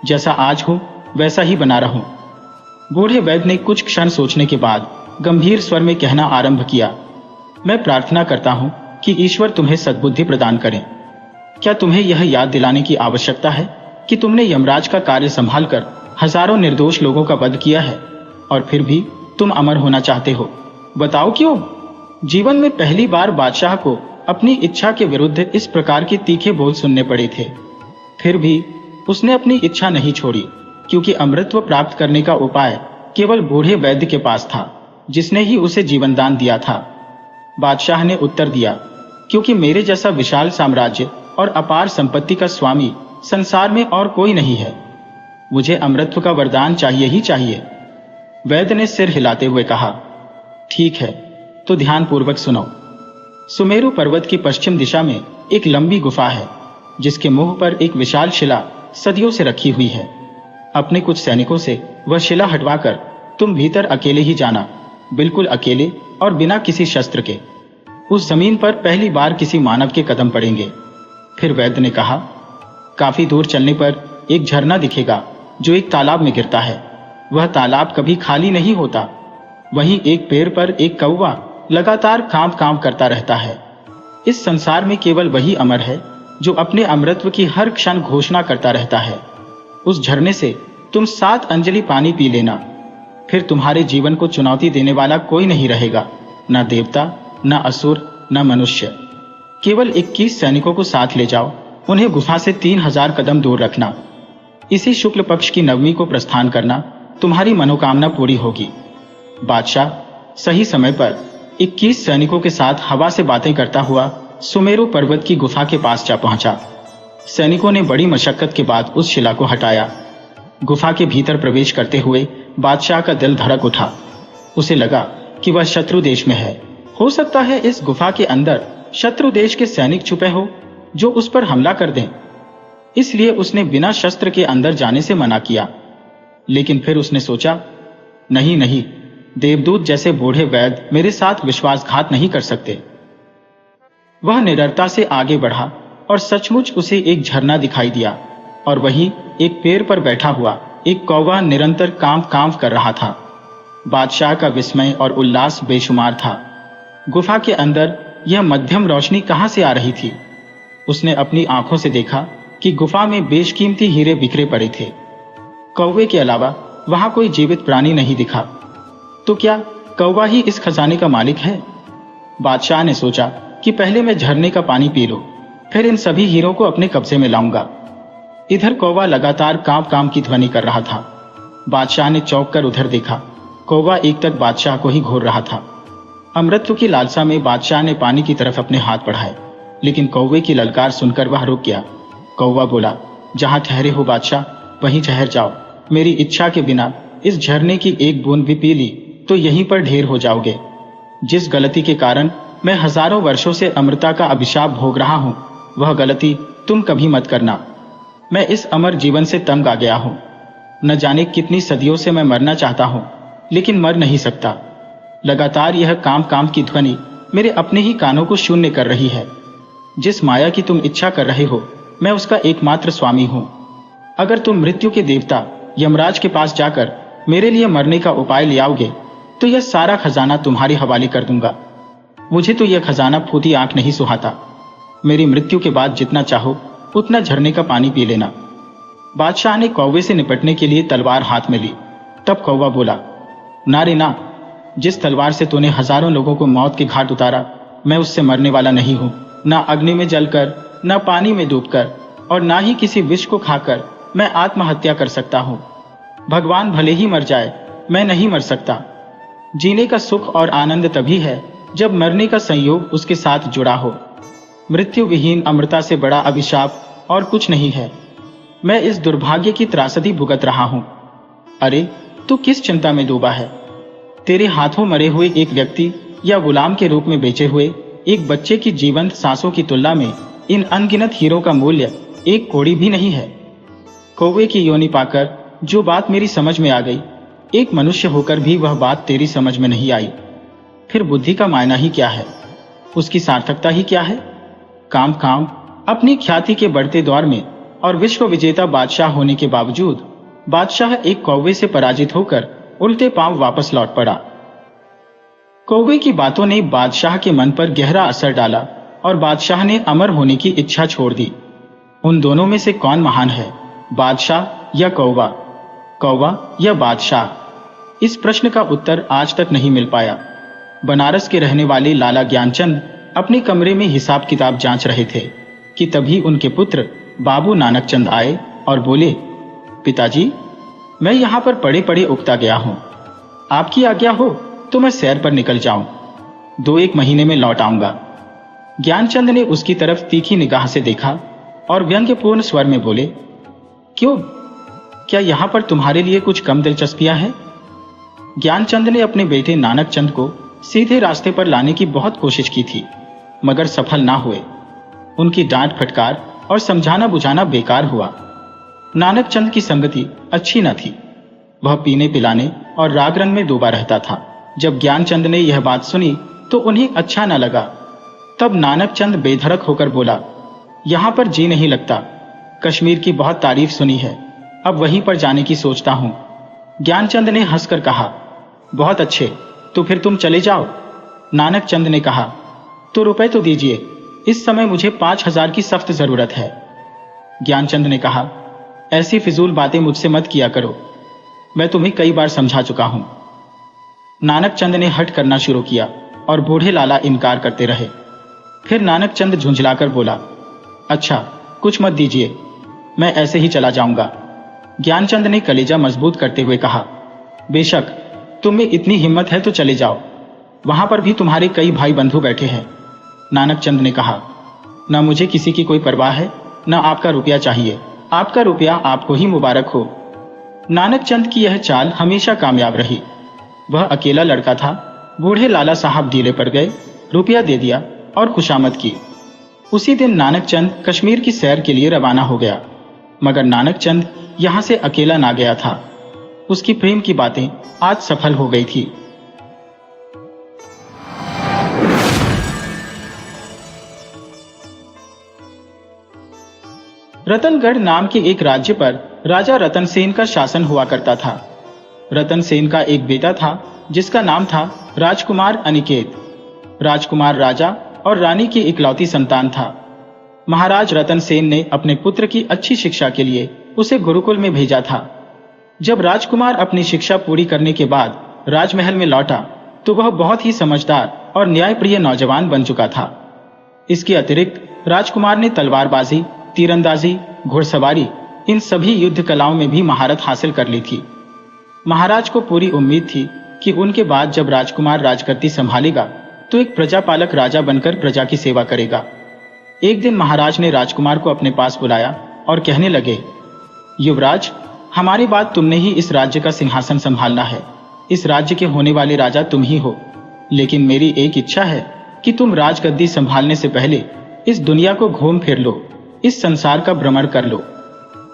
जैसा आज हूं वैसा ही बना रहूं। बूढ़े वैद्य ने कुछ क्षण सोचने के बाद गंभीर स्वर में कहना आरंभ किया, मैं प्रार्थना करता हूं कि ईश्वर तुम्हें सद्बुद्धि प्रदान करें। क्या तुम्हें यह याद दिलाने की आवश्यकता है कि तुमने यमराज का कार्य संभालकर हजारों निर्दोष लोगों का वध किया है और फिर भी तुम अमर होना चाहते हो? बताओ क्यों? जीवन में पहली बार बादशाह को अपनी इच्छा के विरुद्ध इस प्रकार के तीखे बोल सुनने पड़े थे। फिर भी उसने अपनी इच्छा नहीं छोड़ी, क्योंकि अमृतत्व प्राप्त करने का उपाय केवल बूढ़े वैद्य के पास था, जिसने ही उसे जीवन दान दिया था। बादशाह ने उत्तर दिया, क्योंकि मेरे जैसा विशाल साम्राज्य और अपार संपत्ति का स्वामी संसार में और कोई नहीं है। मुझे अमृतत्व का वरदान चाहिए ही चाहिए। वैद्य ने सिर हिलाते हुए कहा, ठीक है, तो ध्यानपूर्वक सुनो। सुमेरु पर्वत की पश्चिम दिशा में एक लंबी गुफा है, जिसके मुंह पर एक विशाल शिला सदियों से रखी हुई है। अपने कुछ सैनिकों से वह शिला हटवाकर तुम भीतर अकेले ही जाना, बिल्कुल अकेले और बिना किसी शस्त्र के। उस जमीन पर पहली बार किसी मानव के कदम पड़ेंगे। फिर वैद्य ने कहा, काफी दूर चलने पर एक झरना दिखेगा जो एक तालाब में गिरता है। वह तालाब कभी खाली नहीं होता। वहीं एक पेड़ पर एक कौवा लगातार कांप कांप करता रहता है। इस संसार में केवल वही अमर है जो अपने अमृतत्व की हर क्षण घोषणा करता रहता है। उस झरने से तुम 7 अंजलि पानी पी लेना, फिर तुम्हारे जीवन को चुनौती देने वाला कोई नहीं रहेगा, न देवता, न असुर, न मनुष्य। केवल 21 सैनिकों को साथ ले जाओ, उन्हें गुफा से 3000 कदम दूर रखना। इसी शुक्ल पक्ष की नवमी को प्रस्थान करना, तुम्हारी मनोकामना पूरी होगी। बादशाह सही समय पर 21 सैनिकों के साथ हवा से बातें करता हुआ सुमेरु पर्वत की गुफा के पास जा पहुंचा। सैनिकों ने बड़ी मशक्कत के बाद उस शिला को हटाया। गुफा के भीतर प्रवेश करते हुए बादशाह का दिल धड़क उठा। उसे लगा कि वह शत्रु देश में है। हो सकता है इस गुफा के अंदर शत्रु देश के सैनिक छुपे हो जो उस पर हमला कर दें। इसलिए उसने बिना शस्त्र के अंदर जाने से मना किया। लेकिन फिर उसने सोचा, नहीं नहीं, देवदूत जैसे बूढ़े वैद्य मेरे साथ विश्वासघात नहीं कर सकते। वह निडरता से आगे बढ़ा और सचमुच उसे एक झरना दिखाई दिया और वहीं एक पेड़ पर बैठा हुआ एक कौवा निरंतर कांप कांप कर रहा था। बादशाह का विस्मय और उल्लास बेशुमार था। गुफा के अंदर यह मध्यम रोशनी कहां से आ रही थी? उसने अपनी आंखों से देखा कि गुफा में बेशकीमती हीरे बिखरे पड़े थे। कौवे के अलावा वहां कोई जीवित प्राणी नहीं दिखा। तो क्या कौवा ही इस खजाने का मालिक है? बादशाह ने सोचा कि पहले मैं झरने का पानी पी लूं, फिर इन सभी हीरों को अपने कब्जे में लाऊंगा। इधर कौवा लगातार कांप कांप की ध्वनि कर रहा था। बादशाह ने चौंक कर उधर देखा। कौवा एक तक बादशाह को ही घूर रहा था। अमृतत्व की लालसा में बादशाह ने पानी की तरफ अपने हाथ बढ़ाए, लेकिन कौवे की ललकार सुनकर वह रुक गया। कौवा बोला, जहां ठहरे हो बादशाह वहीं ठहर जाओ। मेरी इच्छा के बिना इस झरने की एक बूंद भी पी ली तो यहीं पर ढेर हो जाओगे। जिस गलती के कारण मैं हजारों वर्षों से अमृता का अभिशाप भोग रहा हूं, वह गलती तुम कभी मत करना। मैं इस अमर जीवन से तंग आ गया हूं। न जाने कितनी सदियों से मैं मरना चाहता हूं, लेकिन मर नहीं सकता। लगातार यह काम काम की ध्वनि मेरे अपने ही कानों को शून्य कर रही है। जिस माया की तुम इच्छा कर रहे हो, मैं उसका एकमात्र स्वामी हूं। अगर तुम मृत्यु के देवता यमराज के पास जाकर मेरे लिए मरने का उपाय ले आओगे तो यह सारा खजाना तुम्हारे हवाले कर दूंगा। मुझे तो यह खजाना फूटी आंख नहीं सुहाता। मेरी मृत्यु के बाद जितना चाहो उतना झरने का पानी पी लेना। बादशाह ने कौवे से निपटने के लिए तलवार हाथ में ली। तब कौवा बोला, ना रे ना, जिस तलवार से तूने हजारों लोगों को मौत के घाट उतारा, मैं उससे मरने वाला नहीं हूं। ना अग्नि में जलकर, ना पानी में डूबकर, और ना ही किसी विष को खाकर मैं आत्महत्या कर सकता हूं। भगवान भले ही मर जाए, मैं नहीं मर सकता। जीने का सुख और आनंद तभी है जब मरने का संयोग उसके साथ जुड़ा हो। मृत्यु विहीन अमृता से बड़ा अभिशाप और कुछ नहीं है। मैं इस दुर्भाग्य की त्रासदी भुगत रहा हूं। अरे, तू किस चिंता में डूबा है? तेरे हाथों मरे हुए एक व्यक्ति या गुलाम के रूप में बेचे हुए एक बच्चे की जीवंत सांसों की तुलना में इन अनगिनत हीरों का मूल्य एक कौड़ी भी नहीं है। कौवे की योनि पाकर जो बात मेरी समझ में आ गई, एक मनुष्य होकर भी वह बात तेरी समझ में नहीं आई। फिर बुद्धि का मायना ही क्या है? उसकी सार्थकता ही क्या है? काम काम अपनी ख्याति के बढ़ते दौर में और विश्व विजेता बादशाह होने के बावजूद बादशाह एक कौवे से पराजित होकर उल्टे पांव वापस लौट पड़ा। कौवे की बातों ने बादशाह के मन पर गहरा असर डाला और बादशाह ने अमर होने की इच्छा छोड़ दी। उन दोनों में से कौन महान है, बादशाह या कौवा? कौवा या बादशाह? इस प्रश्न का उत्तर आज तक नहीं मिल पाया। बनारस के रहने वाले लाला ज्ञानचंद अपने कमरे में हिसाब किताब जांच रहे थे कि तभी उनके पुत्र बाबू नानक चंद आए और बोले, पिताजी, मैं यहाँ पर पड़े पड़े उकता गया हूँ। आपकी आज्ञा हो तो मैं सैर पर निकल जाऊं। 2-1 महीने में लौट आऊंगा। ज्ञानचंद ने उसकी तरफ तीखी निगाह से देखा और व्यंग्यपूर्ण स्वर में बोले, क्यों, क्या यहाँ पर तुम्हारे लिए कुछ कम दिलचस्पियां हैं? ज्ञानचंद ने अपने बेटे नानक चंद को सीधे रास्ते पर लाने की बहुत कोशिश की थी, मगर सफल ना हुए। उनकी डांट फटकार और समझाना बुझाना बेकार हुआ। नानक चंद की संगति अच्छी न थी। वह पीने पिलाने और राग रंग में डूबा रहता था। जब ज्ञानचंद ने यह बात सुनी तो उन्हें अच्छा न लगा। तब नानक चंद बेधड़क होकर बोला, यहां पर जी नहीं लगता। कश्मीर की बहुत तारीफ सुनी है, अब वहीं पर जाने की सोचता हूं। ज्ञानचंद ने हंसकर कहा, बहुत अच्छे, तो फिर तुम चले जाओ। नानक चंद ने कहा, तो रुपए तो दीजिए, इस समय मुझे 5,000 की सख्त जरूरत है। ज्ञानचंद ने कहा, ऐसी फिजूल बातें मुझसे मत किया करो, मैं तुम्हें कई बार समझा चुका हूं। नानक चंद ने हट करना शुरू किया और बूढ़े लाला इनकार करते रहे। फिर नानक चंद झुंझलाकर बोला, अच्छा, कुछ मत दीजिए, मैं ऐसे ही चला जाऊंगा। ज्ञानचंद ने कलेजा मजबूत करते हुए कहा, बेशक, तुम में इतनी हिम्मत है तो चले जाओ, वहां पर भी तुम्हारे कई भाई बंधु बैठे हैं। नानक चंद ने कहा, न मुझे किसी की कोई परवाह है, न आपका रुपया चाहिए। आपका रुपया आपको ही मुबारक हो। नानक चंद की यह चाल हमेशा कामयाब रही। वह अकेला लड़का था। बूढ़े लाला साहब ढीले पड़ गए, रुपया दे दिया और खुशामद की। उसी दिन नानक चंद कश्मीर की सैर के लिए रवाना हो गया। मगर नानक चंद यहां से अकेला ना गया था। उसकी प्रेम की बातें आज सफल हो गई थी। रतनगढ़ नाम के एक राज्य पर राजा रतन सेन का शासन हुआ करता था। रतन सेन का एक बेटा था जिसका नाम था राजकुमार अनिकेत। राजकुमार राजा और रानी की इकलौती संतान था। महाराज रतन सेन ने अपने पुत्र की अच्छी शिक्षा के लिए उसे गुरुकुल में भेजा था। जब राजकुमार अपनी शिक्षा पूरी करने के बाद राजमहल में लौटा तो वह बहुत ही समझदार और न्यायप्रिय नौजवान बन चुका था। इसके अतिरिक्त राजकुमार ने तलवारबाजी, तीरंदाजी, घुड़सवारी, इन सभी युद्ध कलाओं में भी महारत हासिल कर ली थी। महाराज को पूरी उम्मीद थी कि उनके बाद जब राजकुमार राजगद्दी संभालेगा तो एक प्रजापालक राजा बनकर प्रजा की सेवा करेगा। एक दिन महाराज ने राजकुमार को अपने पास बुलाया और कहने लगे, युवराज, हमारी बात तुमने ही इस राज्य का सिंहासन संभालना है। इस राज्य के होने वाले राजा तुम ही हो। लेकिन मेरी एक इच्छा है कि तुम राजगद्दी संभालने से पहले इस दुनिया को घूम फिर लो, इस संसार का भ्रमण कर लो,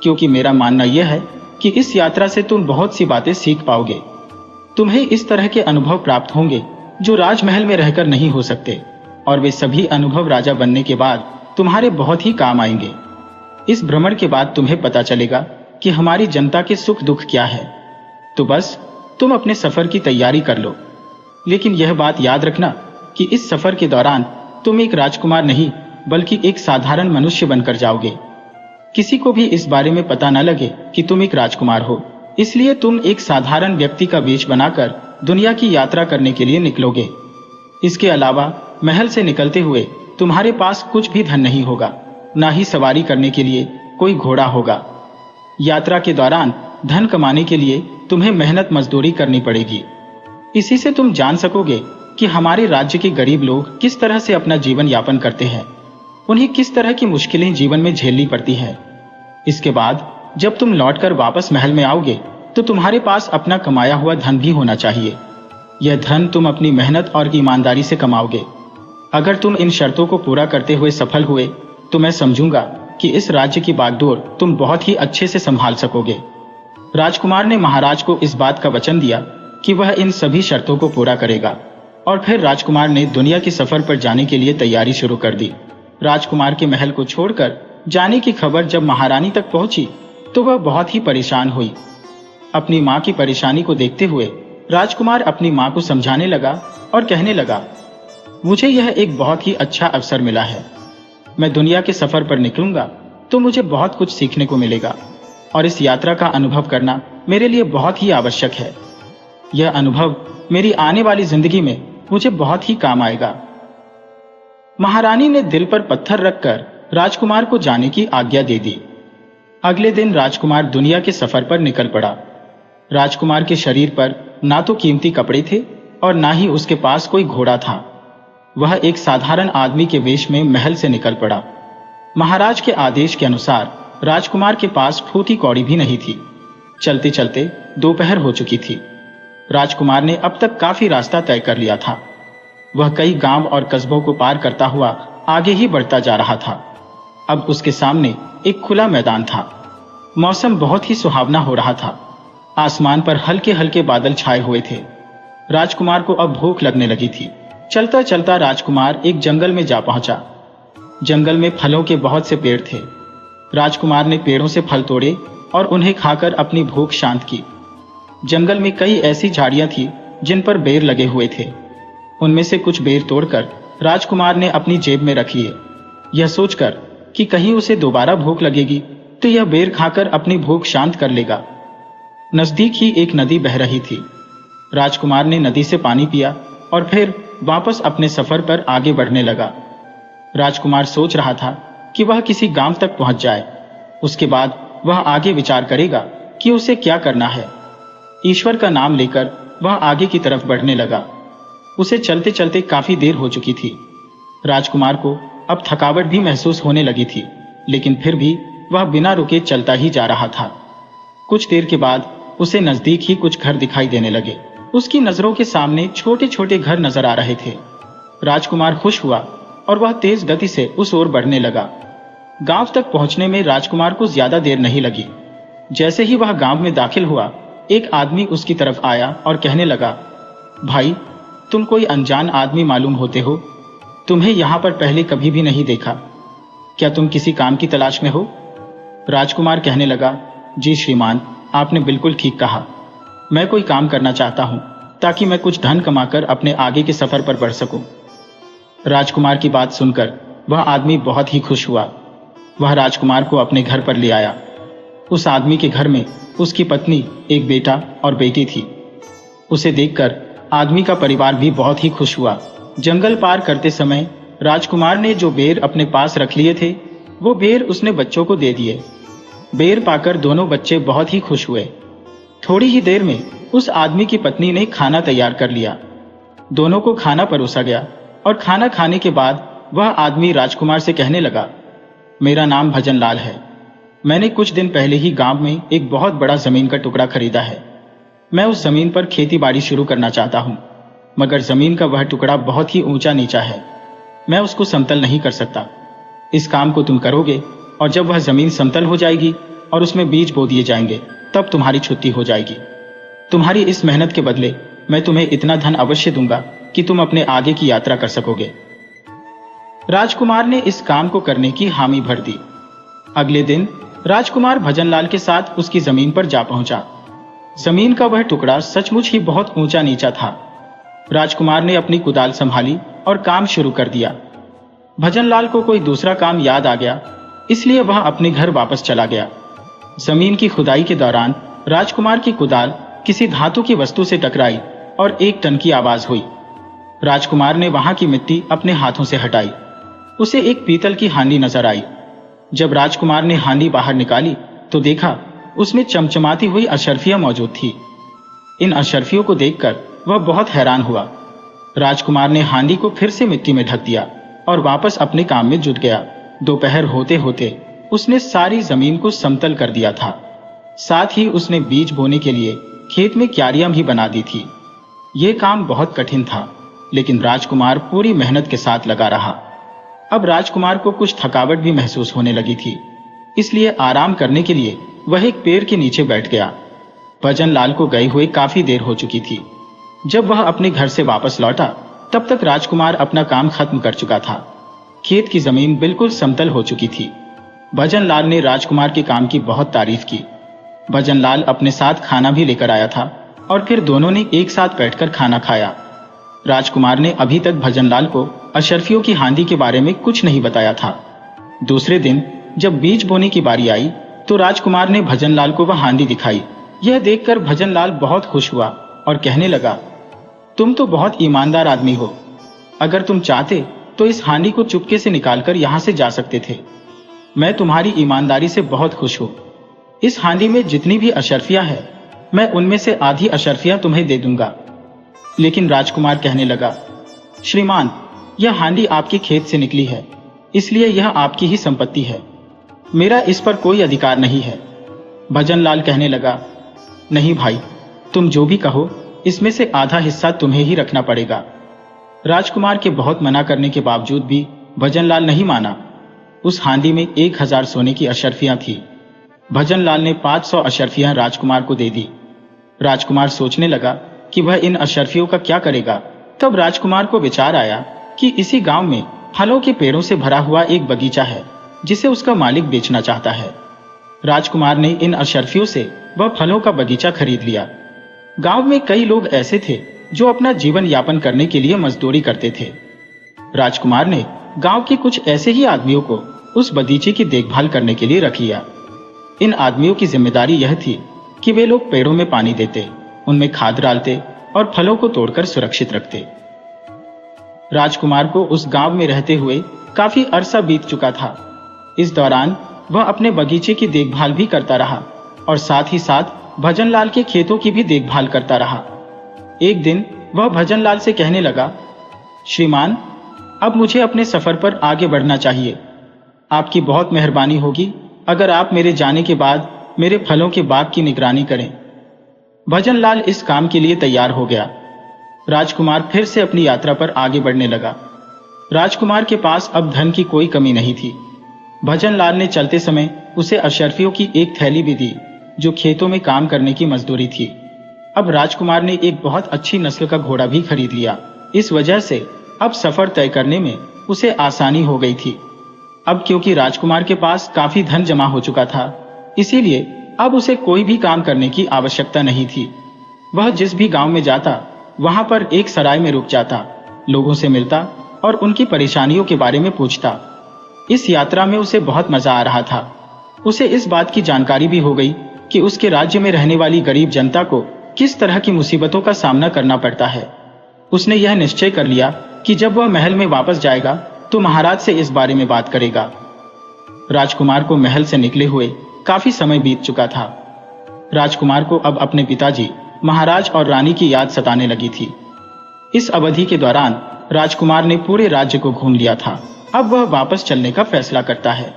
क्योंकि मेरा मानना यह है कि इस यात्रा से तुम बहुत सी बातें सीख पाओगे। तुम्हें इस तरह के अनुभव प्राप्त होंगे जो राजमहल में रहकर नहीं हो सकते, और वे सभी अनुभव राजा बनने के बाद तुम्हारे बहुत ही काम आएंगे। इस भ्रमण के बाद तुम्हें पता चलेगा कि हमारी जनता के सुख दुख क्या है। तो बस तुम अपने सफर की तैयारी कर लो। लेकिन यह बात याद रखना कि इस सफर के दौरान तुम एक राजकुमार नहीं बल्कि एक साधारण मनुष्य बनकर जाओगे। किसी को भी इस बारे में पता न लगे कि तुम एक राजकुमार हो, इसलिए तुम एक साधारण व्यक्ति का वेश बनाकर दुनिया की यात्रा करने के लिए निकलोगे। इसके अलावा महल से निकलते हुए तुम्हारे पास कुछ भी धन नहीं होगा, ना ही सवारी करने के लिए कोई घोड़ा होगा। यात्रा के दौरान धन कमाने के लिए तुम्हें मेहनत मजदूरी करनी पड़ेगी। इसी से तुम जान सकोगे कि हमारे राज्य के गरीब लोग किस तरह से अपना जीवन यापन करते हैं, उन्हें किस तरह की मुश्किलें जीवन में झेलनी पड़ती है। इसके बाद जब तुम लौटकर वापस महल में आओगे तो तुम्हारे पास अपना कमाया हुआ धन भी होना चाहिए। यह धन तुम अपनी मेहनत और ईमानदारी से कमाओगे। अगर तुम इन शर्तों को पूरा करते हुए सफल हुए तो मैं समझूंगा कि इस राज्य की बागडोर तुम बहुत ही अच्छे से संभाल सकोगे। राजकुमार ने महाराज को इस बात का वचन दिया कि वह इन सभी शर्तों को पूरा करेगा, और फिर राजकुमार ने दुनिया के सफर पर जाने के लिए तैयारी शुरू कर दी। राजकुमार के महल को छोड़कर जाने की खबर जब महारानी तक पहुंची तो वह बहुत ही परेशान हुई। अपनी मां की परेशानी को देखते हुए राजकुमार अपनी मां को समझाने लगा और कहने लगा, मुझे यह एक बहुत ही अच्छा अवसर मिला है। मैं दुनिया के सफर पर निकलूंगा तो मुझे बहुत कुछ सीखने को मिलेगा, और इस यात्रा का अनुभव करना मेरे लिए बहुत ही आवश्यक है। यह अनुभव मेरी आने वाली जिंदगी में मुझे बहुत ही काम आएगा। महारानी ने दिल पर पत्थर रखकर राजकुमार को जाने की आज्ञा दे दी। अगले दिन राजकुमार दुनिया के सफर पर निकल पड़ा। राजकुमार के शरीर पर ना तो कीमती कपड़े थे और ना ही उसके पास कोई घोड़ा था। वह एक साधारण आदमी के वेश में महल से निकल पड़ा। महाराज के आदेश के अनुसार राजकुमार के पास फूटी कौड़ी भी नहीं थी। चलते चलते दोपहर हो चुकी थी। राजकुमार ने अब तक काफी रास्ता तय कर लिया था। वह कई गांव और कस्बों को पार करता हुआ आगे ही बढ़ता जा रहा था। अब उसके सामने एक खुला मैदान था। मौसम बहुत ही सुहावना हो रहा था। आसमान पर हल्के हल्के बादल छाए हुए थे। राजकुमार को अब भूख लगने लगी थी। चलता चलता राजकुमार एक जंगल में जा पहुंचा। जंगल में फलों के बहुत से पेड़ थे। राजकुमार ने पेड़ों से फल तोड़े और उन्हें खाकर अपनी भूख शांत की। जंगल में कई ऐसी झाड़ियां थी जिन पर बेर लगे हुए थे। उनमें से कुछ बेर तोड़कर राजकुमार ने अपनी जेब में रख लिए, यह सोचकर कि कहीं उसे दोबारा भूख लगेगी तो यह बेर खाकर अपनी भूख शांत कर लेगा। नजदीक ही एक नदी बह रही थी। राजकुमार ने नदी से पानी पिया और फिर वापस अपने सफर पर आगे बढ़ने लगा। राजकुमार सोच रहा था कि वह किसी गांव तक पहुंच जाए। उसके बाद वह आगे विचार करेगा कि उसे क्या करना है। ईश्वर का नाम लेकर वह आगे की तरफ बढ़ने लगा। उसे चलते चलते काफी देर हो चुकी थी। राजकुमार को अब थकावट भी महसूस होने लगी थी, लेकिन फिर भी वह बिना रुके चलता ही जा रहा था। कुछ देर के बाद उसे नजदीक ही कुछ घर दिखाई देने लगे। उसकी नजरों के सामने छोटे छोटे घर नजर आ रहे थे। राजकुमार खुश हुआ और वह तेज गति से उस ओर बढ़ने लगा। गांव तक पहुंचने में राजकुमार को ज्यादा देर नहीं लगी। जैसे ही वह गांव में दाखिल हुआ, एक आदमी उसकी तरफ आया और कहने लगा, भाई, तुम कोई अनजान आदमी मालूम होते हो। तुम्हें यहां पर पहले कभी भी नहीं देखा। क्या तुम किसी काम की तलाश में हो? राजकुमार कहने लगा, जी श्रीमान, आपने बिल्कुल ठीक कहा। मैं कोई काम करना चाहता हूं ताकि मैं कुछ धन कमाकर अपने आगे के सफर पर बढ़ सकूं। राजकुमार की बात सुनकर वह आदमी बहुत ही खुश हुआ। वह राजकुमार को अपने घर पर ले आया। उस आदमी के घर में उसकी पत्नी, एक बेटा और बेटी थी। उसे देखकर आदमी का परिवार भी बहुत ही खुश हुआ। जंगल पार करते समय राजकुमार ने जो बेर अपने पास रख लिए थे, वो बेर उसने बच्चों को दे दिए। बेर पाकर दोनों बच्चे बहुत ही खुश हुए। थोड़ी ही देर में उस आदमी की पत्नी ने खाना तैयार कर लिया। दोनों को खाना परोसा गया और खाना खाने के बाद वह आदमी राजकुमार से कहने लगा, मेरा नाम भजनलाल है। मैंने कुछ दिन पहले ही गांव में एक बहुत बड़ा जमीन का टुकड़ा खरीदा है। मैं उस जमीन पर खेती बाड़ी शुरू करना चाहता हूँ, मगर जमीन का वह टुकड़ा बहुत ही ऊंचा नीचा है। मैं उसको समतल नहीं कर सकता। इस काम को तुम करोगे और जब वह जमीन समतल हो जाएगी और उसमें बीज बो दिए जाएंगे, तब तुम्हारी छुट्टी हो जाएगी। तुम्हारी इस मेहनत के बदले मैं तुम्हें इतना धन अवश्य दूंगा कि तुम अपने आगे की यात्रा कर सकोगे। राजकुमार ने इस काम को करने की हामी भर दी। अगले दिन राजकुमार भजनलाल के साथ उसकी जमीन पर जा पहुंचा। जमीन का वह टुकड़ा सचमुच ही बहुत ऊंचा नीचा था। राजकुमार ने अपनी कुदाल संभाली और काम शुरू कर दिया। भजनलाल को कोई दूसरा काम याद आ गया, इसलिए वह अपने घर वापस चला गया। जमीन की खुदाई के दौरान राजकुमार की कुदाल किसी धातु की वस्तु से टकराई और एक टन की आवाज हुई। राजकुमार ने वहां की मिट्टी अपने हाथों से हटाई। उसे एक पीतल की हांडी नजर आई। जब राजकुमार ने हांडी बाहर निकाली तो देखा उसमें चमचमाती हुई अशर्फियां मौजूद थी। इन अशर्फियों को देखकर वह बहुत हैरान हुआ। राजकुमार ने हांडी को फिर से मिट्टी में ढक दिया और वापस अपने काम में जुट गया। दोपहर होते होते उसने सारी जमीन को समतल कर दिया था। साथ ही उसने बीज बोने के लिए खेत में क्यारियां भी बना दी थी। यह काम बहुत कठिन था, लेकिन राजकुमार पूरी मेहनत के साथ लगा रहा। अब राजकुमार को कुछ थकावट भी महसूस होने लगी थी, इसलिए आराम करने के लिए वह एक पेड़ के नीचे बैठ गया। भजनलाल को गए हुए काफी देर हो चुकी थी। जब वह अपने घर से वापस लौटा, तब तक राजकुमार अपना काम खत्म कर चुका था। खेत की जमीन बिल्कुल समतल हो चुकी थी। भजनलाल ने राजकुमार के काम की बहुत तारीफ की। भजनलाल अपने साथ खाना भी लेकर आया था और फिर दोनों ने एक साथ बैठकर खाना खाया। राजकुमार ने अभी तक भजनलाल को अशर्फियों की हांडी के बारे में कुछ नहीं बताया था। दूसरे दिन जब बीज बोने की बारी आई तो राजकुमार ने भजनलाल को वह हांडी दिखाई। यह देखकर भजनलाल बहुत खुश हुआ और कहने लगा, तुम तो बहुत ईमानदार आदमी हो। अगर तुम चाहते तो इस हांडी को चुपके से निकालकर यहां से जा सकते थे। मैं तुम्हारी ईमानदारी से बहुत खुश हूं। इस हांडी में जितनी भी अशर्फियां हैं, मैं उनमें से आधी अशर्फियां तुम्हें दे दूंगा। लेकिन राजकुमार कहने लगा, श्रीमान, यह हांडी आपके खेत से निकली है, इसलिए यह आपकी ही संपत्ति है। मेरा इस पर कोई अधिकार नहीं है। भजनलाल कहने लगा, नहीं भाई, तुम जो भी कहो, इसमें से आधा हिस्सा तुम्हें ही रखना पड़ेगा। राजकुमार के बहुत मना करने के बावजूद भी भजनलाल नहीं माना। उस हांडी में 1000 सोने की अशर्फियां थी। भजनलाल ने 500 अशर्फियां राजकुमार को दे दी। राजकुमार सोचने लगा कि वह इन अशर्फियों का क्या करेगा। तब राजकुमार को विचार आया कि इसी गांव में फलों के पेड़ों से भरा हुआ एक बगीचा है, जिसे उसका मालिक बेचना चाहता है। राजकुमार ने इन अशर्फियों से वह फलों का बगीचा खरीद लिया। गांव में कई लोग ऐसे थे जो अपना जीवन यापन करने के लिए मजदूरी करते थे। राजकुमार ने गांव के कुछ ऐसे ही आदमियों को उस बगीचे की देखभाल करने के लिए रख लिया। इन आदमियों की जिम्मेदारी यह थी कि वे लोग पेड़ों में पानी देते, उनमें खाद डालते और फलों को तोड़कर सुरक्षित रखते। राजकुमार को उस गांव में रहते हुए काफी अरसा बीत चुका था। इस दौरान वह अपने बगीचे की देखभाल भी करता रहा और साथ ही साथ भजनलाल के खेतों की भी देखभाल करता रहा। एक दिन वह भजनलाल से कहने लगा, श्रीमान, अब मुझे अपने सफर पर आगे बढ़ना चाहिए। आपकी बहुत मेहरबानी होगी अगर आप मेरे जाने के बाद मेरे फलों के बाग की निगरानी करें। भजनलाल इस काम के लिए तैयार हो गया। राजकुमार फिर से अपनी यात्रा पर आगे बढ़ने लगा। राजकुमार के पास अब धन की कोई कमी नहीं थी। भजनलाल ने चलते समय उसे अशर्फियों की एक थैली भी दी, जो खेतों में काम करने की मजदूरी थी। अब राजकुमार ने एक बहुत अच्छी नस्ल का घोड़ा भी खरीद लिया। इस वजह से अब सफर तय करने में उसे आसानी हो गई थी। अब क्योंकि राजकुमार के पास काफी धन जमा हो चुका था, इसीलिए अब उसे कोई भी काम करने की आवश्यकता नहीं थी। वह जिस भी गांव में जाता, वहां पर एक सराय में रुक जाता, लोगों से मिलता और उनकी परेशानियों के बारे में पूछता। इस यात्रा में उसे बहुत मजा आ रहा था। उसे इस बात की जानकारी भी हो गई कि उसके राज्य में रहने वाली गरीब जनता को किस तरह की मुसीबतों का सामना करना पड़ता है। उसने यह निश्चय कर लिया कि जब वह महल में वापस जाएगा तो महाराज से इस बारे में बात करेगा। राजकुमार को महल से निकले हुए काफी समय बीत चुका था। राजकुमार को अब अपने पिताजी, महाराज और रानी की याद सताने लगी थी। इस अवधि के दौरान राजकुमार ने पूरे राज्य को घूम लिया था। अब वह वापस चलने का फैसला करता है।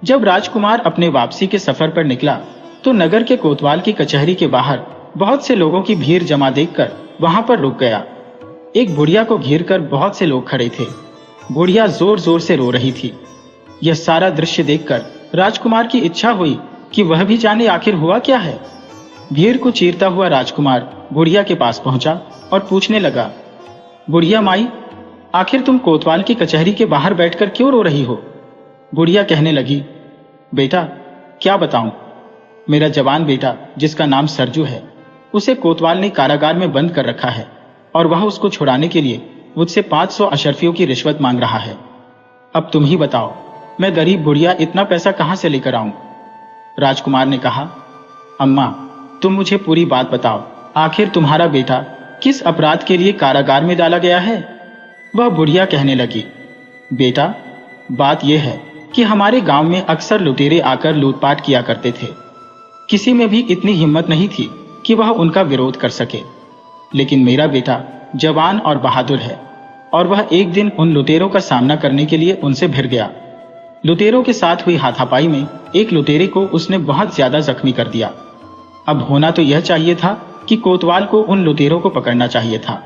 जब राजकुमार अपने वापसी के सफर पर निकला तो नगर के कोतवाल की कचहरी के बाहर बहुत से लोगों की भीड़ जमा देखकर वहां पर रुक गया। एक बुढ़िया को घेरकर बहुत से लोग खड़े थे। बुढ़िया जोर जोर से रो रही थी। यह सारा दृश्य देखकर राजकुमार की इच्छा हुई कि वह भी जाने आखिर हुआ क्या है। भीड़ को चीरता हुआ राजकुमार बुढ़िया के पास पहुंचा और पूछने लगा, बुढ़िया माई, आखिर तुम कोतवाल की कचहरी के बाहर बैठकर क्यों रो रही हो? बुढ़िया कहने लगी, बेटा क्या बताऊं, मेरा जवान बेटा जिसका नाम सरजू है, उसे कोतवाल ने कारागार में बंद कर रखा है और वह उसको छुड़ाने के लिए मुझसे 500 अशर्फियों की रिश्वत मांग रहा है। अब तुम ही बताओ, मैं गरीब बुढ़िया इतना पैसा कहां से लेकर आऊं? राजकुमार ने कहा, अम्मा तुम मुझे पूरी बात बताओ, आखिर तुम्हारा बेटा किस अपराध के लिए कारागार में डाला गया है? वह बुढ़िया कहने लगी, बेटा बात यह है कि हमारे गांव में अक्सर लुटेरे आकर लूटपाट किया करते थे। किसी में भी इतनी हिम्मत नहीं थी कि वह उनका विरोध कर सके, लेकिन मेरा बेटा जवान और बहादुर है और वह एक दिन उन लुटेरों का सामना करने के लिए उनसे भिड़ गया। लुटेरों के साथ हुई हाथापाई में एक लुटेरे को उसने बहुत ज्यादा जख्मी कर दिया। अब होना तो यह चाहिए था कि कोतवाल को उन लुटेरों को पकड़ना चाहिए था,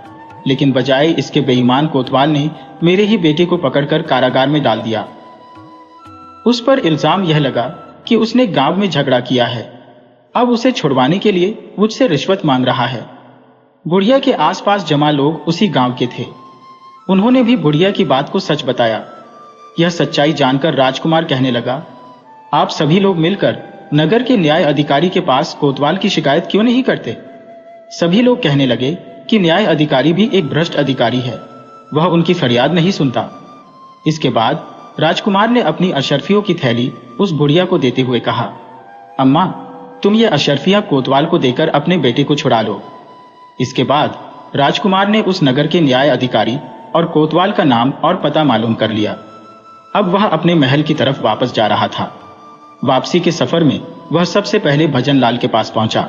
लेकिन बजाय इसके बेईमान कोतवाल ने मेरे ही बेटे को पकड़कर कारागार में डाल दिया। उस पर इल्जाम यह लगा कि उसने गांव में झगड़ा किया है। अब उसे छुड़वाने के लिए मुझसे रिश्वत मांग रहा है। बुढ़िया के आसपास जमा लोग उसी गांव के थे। उन्होंने भी बुढ़िया की बात को सच बताया। यह सच्चाई जानकर राजकुमार कहने लगा, आप सभी लोग मिलकर नगर के न्याय अधिकारी के पास कोतवाल की शिकायत क्यों नहीं करते? सभी लोग कहने लगे कि न्याय अधिकारी भी एक भ्रष्ट अधिकारी है, वह उनकी फरियाद नहीं सुनता। इसके बाद राजकुमार ने अपनी अशर्फियों की थैली उस बुढ़िया को देते हुए कहा, अम्मा तुम ये अशर्फियां कोतवाल को देकर अपने बेटे को छुड़ा लो। इसके बाद राजकुमार ने उस नगर के न्याय अधिकारी और कोतवाल का नाम और पता मालूम कर लिया। अब वह अपने महल की तरफ वापस जा रहा था। वापसी के सफर में वह सबसे पहले भजन लाल के पास पहुंचा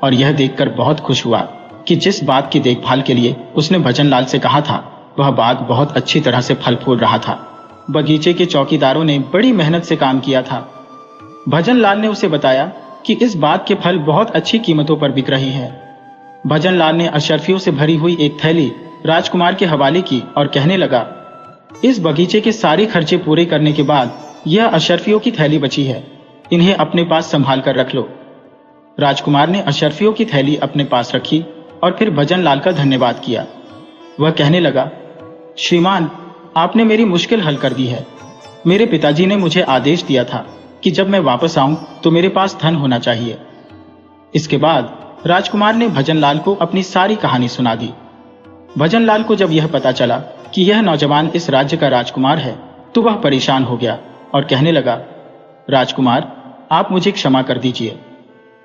और यह देखकर बहुत खुश हुआ कि जिस बात की देखभाल के लिए उसने भजन लाल से कहा था, वह बात बहुत अच्छी तरह से फल फूल रहा था। बगीचे के चौकीदारों ने बड़ी मेहनत से काम किया था। भजन लाल ने उसे बताया कि इस बात के फल बहुत अच्छी कीमतों पर बिक रही है। भजन लाल ने अशर्फियों से भरी हुई एक थैली राजकुमार के हवाले की और कहने लगा, इस बगीचे के सारे खर्चे पूरे करने के बाद यह अशर्फियों की थैली बची है, इन्हें अपने पास संभाल कर रख लो। राजकुमार ने अशर्फियों की थैली अपने पास रखी और फिर भजन लाल का धन्यवाद किया। वह कहने लगा, श्रीमान आपने मेरी मुश्किल हल कर दी है। मेरे पिताजी ने मुझे आदेश दिया था कि जब मैं वापस आऊं तो मेरे पास धन होना चाहिए। इसके बाद राजकुमार ने भजन लाल को अपनी सारी कहानी सुना दी। भजन लाल को जब यह पता चला कि यह नौजवान इस राज्य का राजकुमार है तो वह परेशान हो गया और कहने लगा, राजकुमार आप मुझे क्षमा कर दीजिए,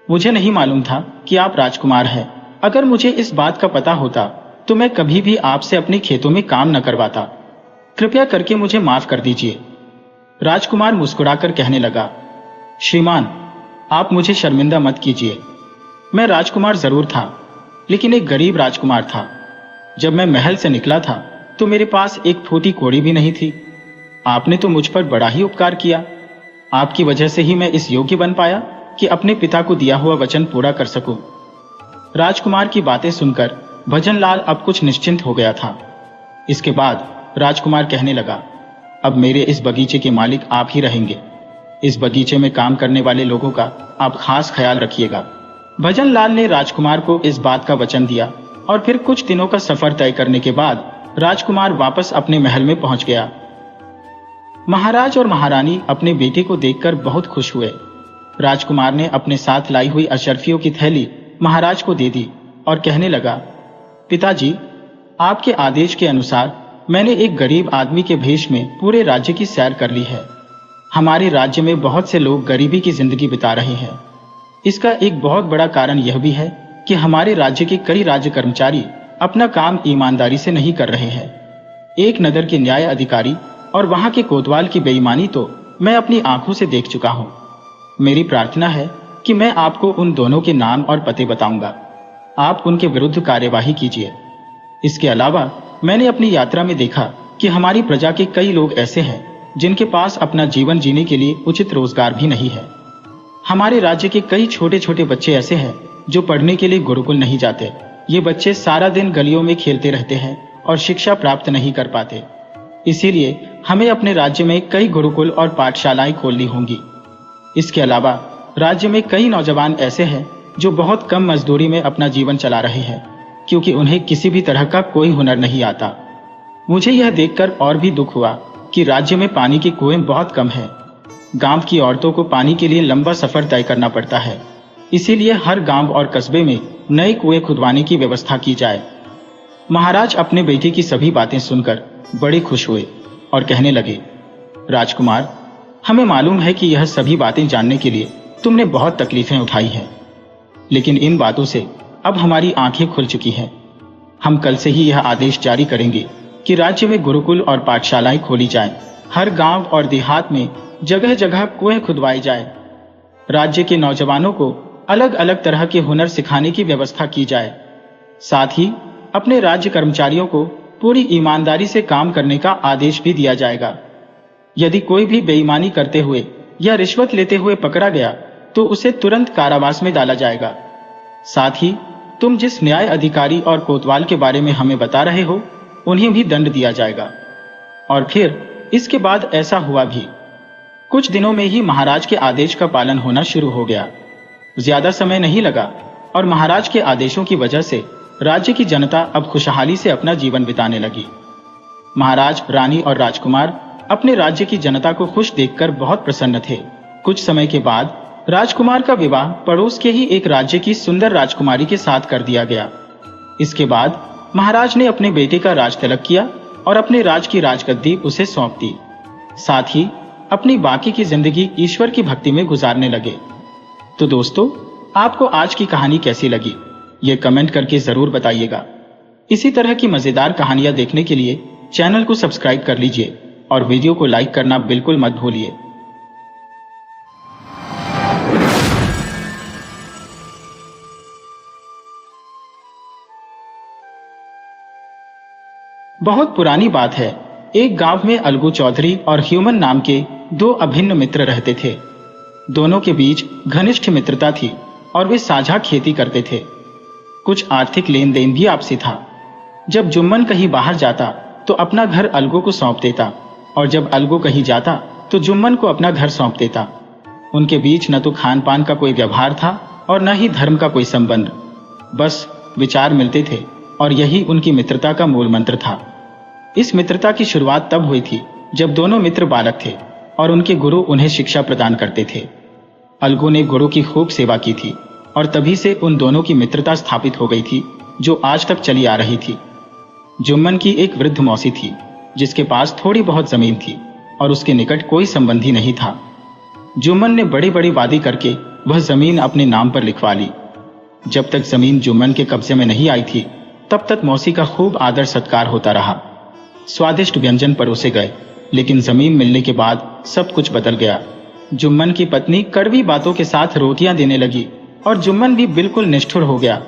मुझे नहीं मालूम था कि आप राजकुमार हैं। अगर मुझे इस बात का पता होता तो मैं कभी भी आपसे अपने खेतों में काम न करवाता। कृपया करके मुझे माफ कर दीजिए। राजकुमार मुस्कुराकर कहने लगा, श्रीमान आप मुझे शर्मिंदा मत कीजिए। मैं राजकुमार जरूर था, लेकिन एक गरीब राजकुमार था। जब मैं महल से निकला था तो मेरे पास एक फूटी कौड़ी भी नहीं थी। आपने तो मुझ पर बड़ा ही उपकार किया। आपकी वजह से ही मैं इस योग्य बन पाया कि अपने पिता को दिया हुआ वचन पूरा कर सकूं। राजकुमार की बातें सुनकर भजनलाल अब कुछ निश्चिंत हो गया था। इसके बाद राजकुमार कहने लगा, अब मेरे इस बगीचे के मालिक आप ही रहेंगे। इस बगीचे में काम करने वाले लोगों का आप खास ख्याल रखिएगा। भजनलाल ने राजकुमार को इस बात का वचन दिया और फिर कुछ दिनों का सफर तय करने के बाद राजकुमार वापस अपने महल में पहुंच गया। महाराज और महारानी अपने बेटे को देखकर बहुत खुश हुए। राजकुमार ने अपने साथ लाई हुई अशर्फियों की थैली महाराज को दे दी और कहने लगा, पिताजी आपके आदेश के अनुसार मैंने एक गरीब आदमी के भेष में पूरे राज्य की सैर कर ली है। हमारे राज्य में बहुत से लोग गरीबी की जिंदगी बिता रहे हैं। इसका एक बहुत बड़ा कारण यह भी है कि हमारे राज्य के कई राज्य कर्मचारी अपना काम ईमानदारी से नहीं कर रहे हैं। एक नगर के न्याय अधिकारी और वहां के कोतवाल की बेईमानी तो मैं अपनी आंखों से देख चुका हूं। मेरी प्रार्थना है कि मैं आपको उन दोनों के नाम और पते बताऊंगा। आप उनके विरुद्ध कार्यवाही कीजिए। इसके अलावा मैंने अपनी यात्रा में देखा कि हमारी प्रजा के कई लोग ऐसे हैं जिनके पास अपना जीवन जीने के लिए उचित रोजगार भी नहीं है। हमारे राज्य के कई छोटे छोटे बच्चे ऐसे हैं जो पढ़ने के लिए गुरुकुल नहीं जाते। ये बच्चे सारा दिन गलियों में खेलते रहते हैं और शिक्षा प्राप्त नहीं कर पाते। इसीलिए हमें अपने राज्य में कई गुरुकुल और पाठशालाएं खोलनी होंगी। इसके अलावा राज्य में कई नौजवान ऐसे हैं जो बहुत कम मजदूरी में अपना जीवन चला रहे हैं, क्योंकि उन्हें किसी भी तरह का कोई हुनर नहीं आता। मुझे यह देखकर और भी दुख हुआ कि राज्य में पानी के कुएं बहुत कम हैं। गांव की औरतों को पानी के लिए लंबा सफर तय करना पड़ता है। इसीलिए हर गांव और कस्बे में नए कुएं खुदवाने की व्यवस्था की जाए। महाराज अपने बेटे की सभी बातें सुनकर बड़े खुश हुए और कहने लगे, राजकुमार, हमें मालूम है कि यह सभी बातें जानने के लिए तुमने बहुत तकलीफें उठाई हैं, लेकिन इन बातों से अब हमारी आंखें खुल चुकी हैं। हम कल से ही यह आदेश जारी करेंगे कि राज्य में गुरुकुल और पाठशालाएं खोली जाएं। हर गांव और देहात में जगह जगह कुएं खुदवाए जाएं। राज्य के नौजवानों को अलग अलग तरह के हुनर सिखाने की व्यवस्था की जाए। साथ ही अपने राज्य कर्मचारियों को पूरी ईमानदारी से काम करने का आदेश भी दिया जाएगा। यदि कोई भी बेईमानी करते हुए या रिश्वत लेते हुए पकड़ा गया तो उसे तुरंत कारावास में डाला जाएगा। साथ ही तुम जिस न्याय अधिकारी और कोतवाल के बारे में हमें बता रहे हो, उन्हें भी दंड दिया जाएगा। और फिर इसके बाद ऐसा हुआ भी। कुछ दिनों में ही महाराज के आदेश का पालन होना शुरू हो गया। ज्यादा समय नहीं लगा और महाराज के आदेशों की वजह से राज्य की जनता अब खुशहाली से अपना जीवन बिताने लगी। महाराज, रानी और राजकुमार अपने राज्य की जनता को खुश देखकर बहुत प्रसन्न थे। कुछ समय के बाद राजकुमार का विवाह पड़ोस के ही एक राज्य की सुंदर राजकुमारी के साथ कर दिया गया। इसके बाद महाराज ने अपने बेटे का राज तिलक किया और अपने राज की राजगद्दी उसे सौंप दी। साथ ही अपनी बाकी की जिंदगी ईश्वर की भक्ति में गुजारने लगे। तो दोस्तों, आपको आज की कहानी कैसी लगी, ये कमेंट करके जरूर बताइएगा। इसी तरह की मजेदार कहानियां देखने के लिए चैनल को सब्सक्राइब कर लीजिए और वीडियो को लाइक करना बिल्कुल मत भूलिए। बहुत पुरानी बात है। एक गांव में अलगू चौधरी और ह्यूमन नाम के दो अभिन्न मित्र रहते थे। दोनों के बीच घनिष्ठ मित्रता थी और वे साझा खेती करते थे। कुछ आर्थिक लेन देन भी आपसी था। जब जुम्मन कहीं बाहर जाता तो अपना घर अलगू को सौंप देता और जब अलगू कहीं जाता तो जुम्मन को अपना घर सौंप देता। उनके बीच न तो खान पान का कोई व्यवहार था और न ही धर्म का कोई संबंध। बस विचार मिलते थे और यही उनकी मित्रता का मूल मंत्र था। इस मित्रता की शुरुआत तब हुई थी जब दोनों मित्र बालक थे और उनके गुरु उन्हें शिक्षा प्रदान करते थे। अलगू ने गुरु की खूब सेवा की थी और तभी से उन दोनों की मित्रता स्थापित हो गई थी, जो आज तक चली आ रही थी। जुम्मन की एक वृद्ध मौसी थी जिसके पास थोड़ी बहुत जमीन थी और उसके निकट कोई संबंधी नहीं था। जुम्मन ने बड़ी बड़ी वादी करके वह जमीन अपने नाम पर लिखवा ली। जब तक जमीन जुम्मन के कब्जे में नहीं आई थी तब तक मौसी का खूब आदर सत्कार होता रहा। स्वादिष्ट व्यंजन परोसे गए, लेकिन जमीन मिलने के बाद सब कुछ बदल गया। जुम्मन की पत्नी कड़वी बातों के साथ रोटियां देने लगी और जुम्मन भी बिल्कुल निष्ठुर हो गया।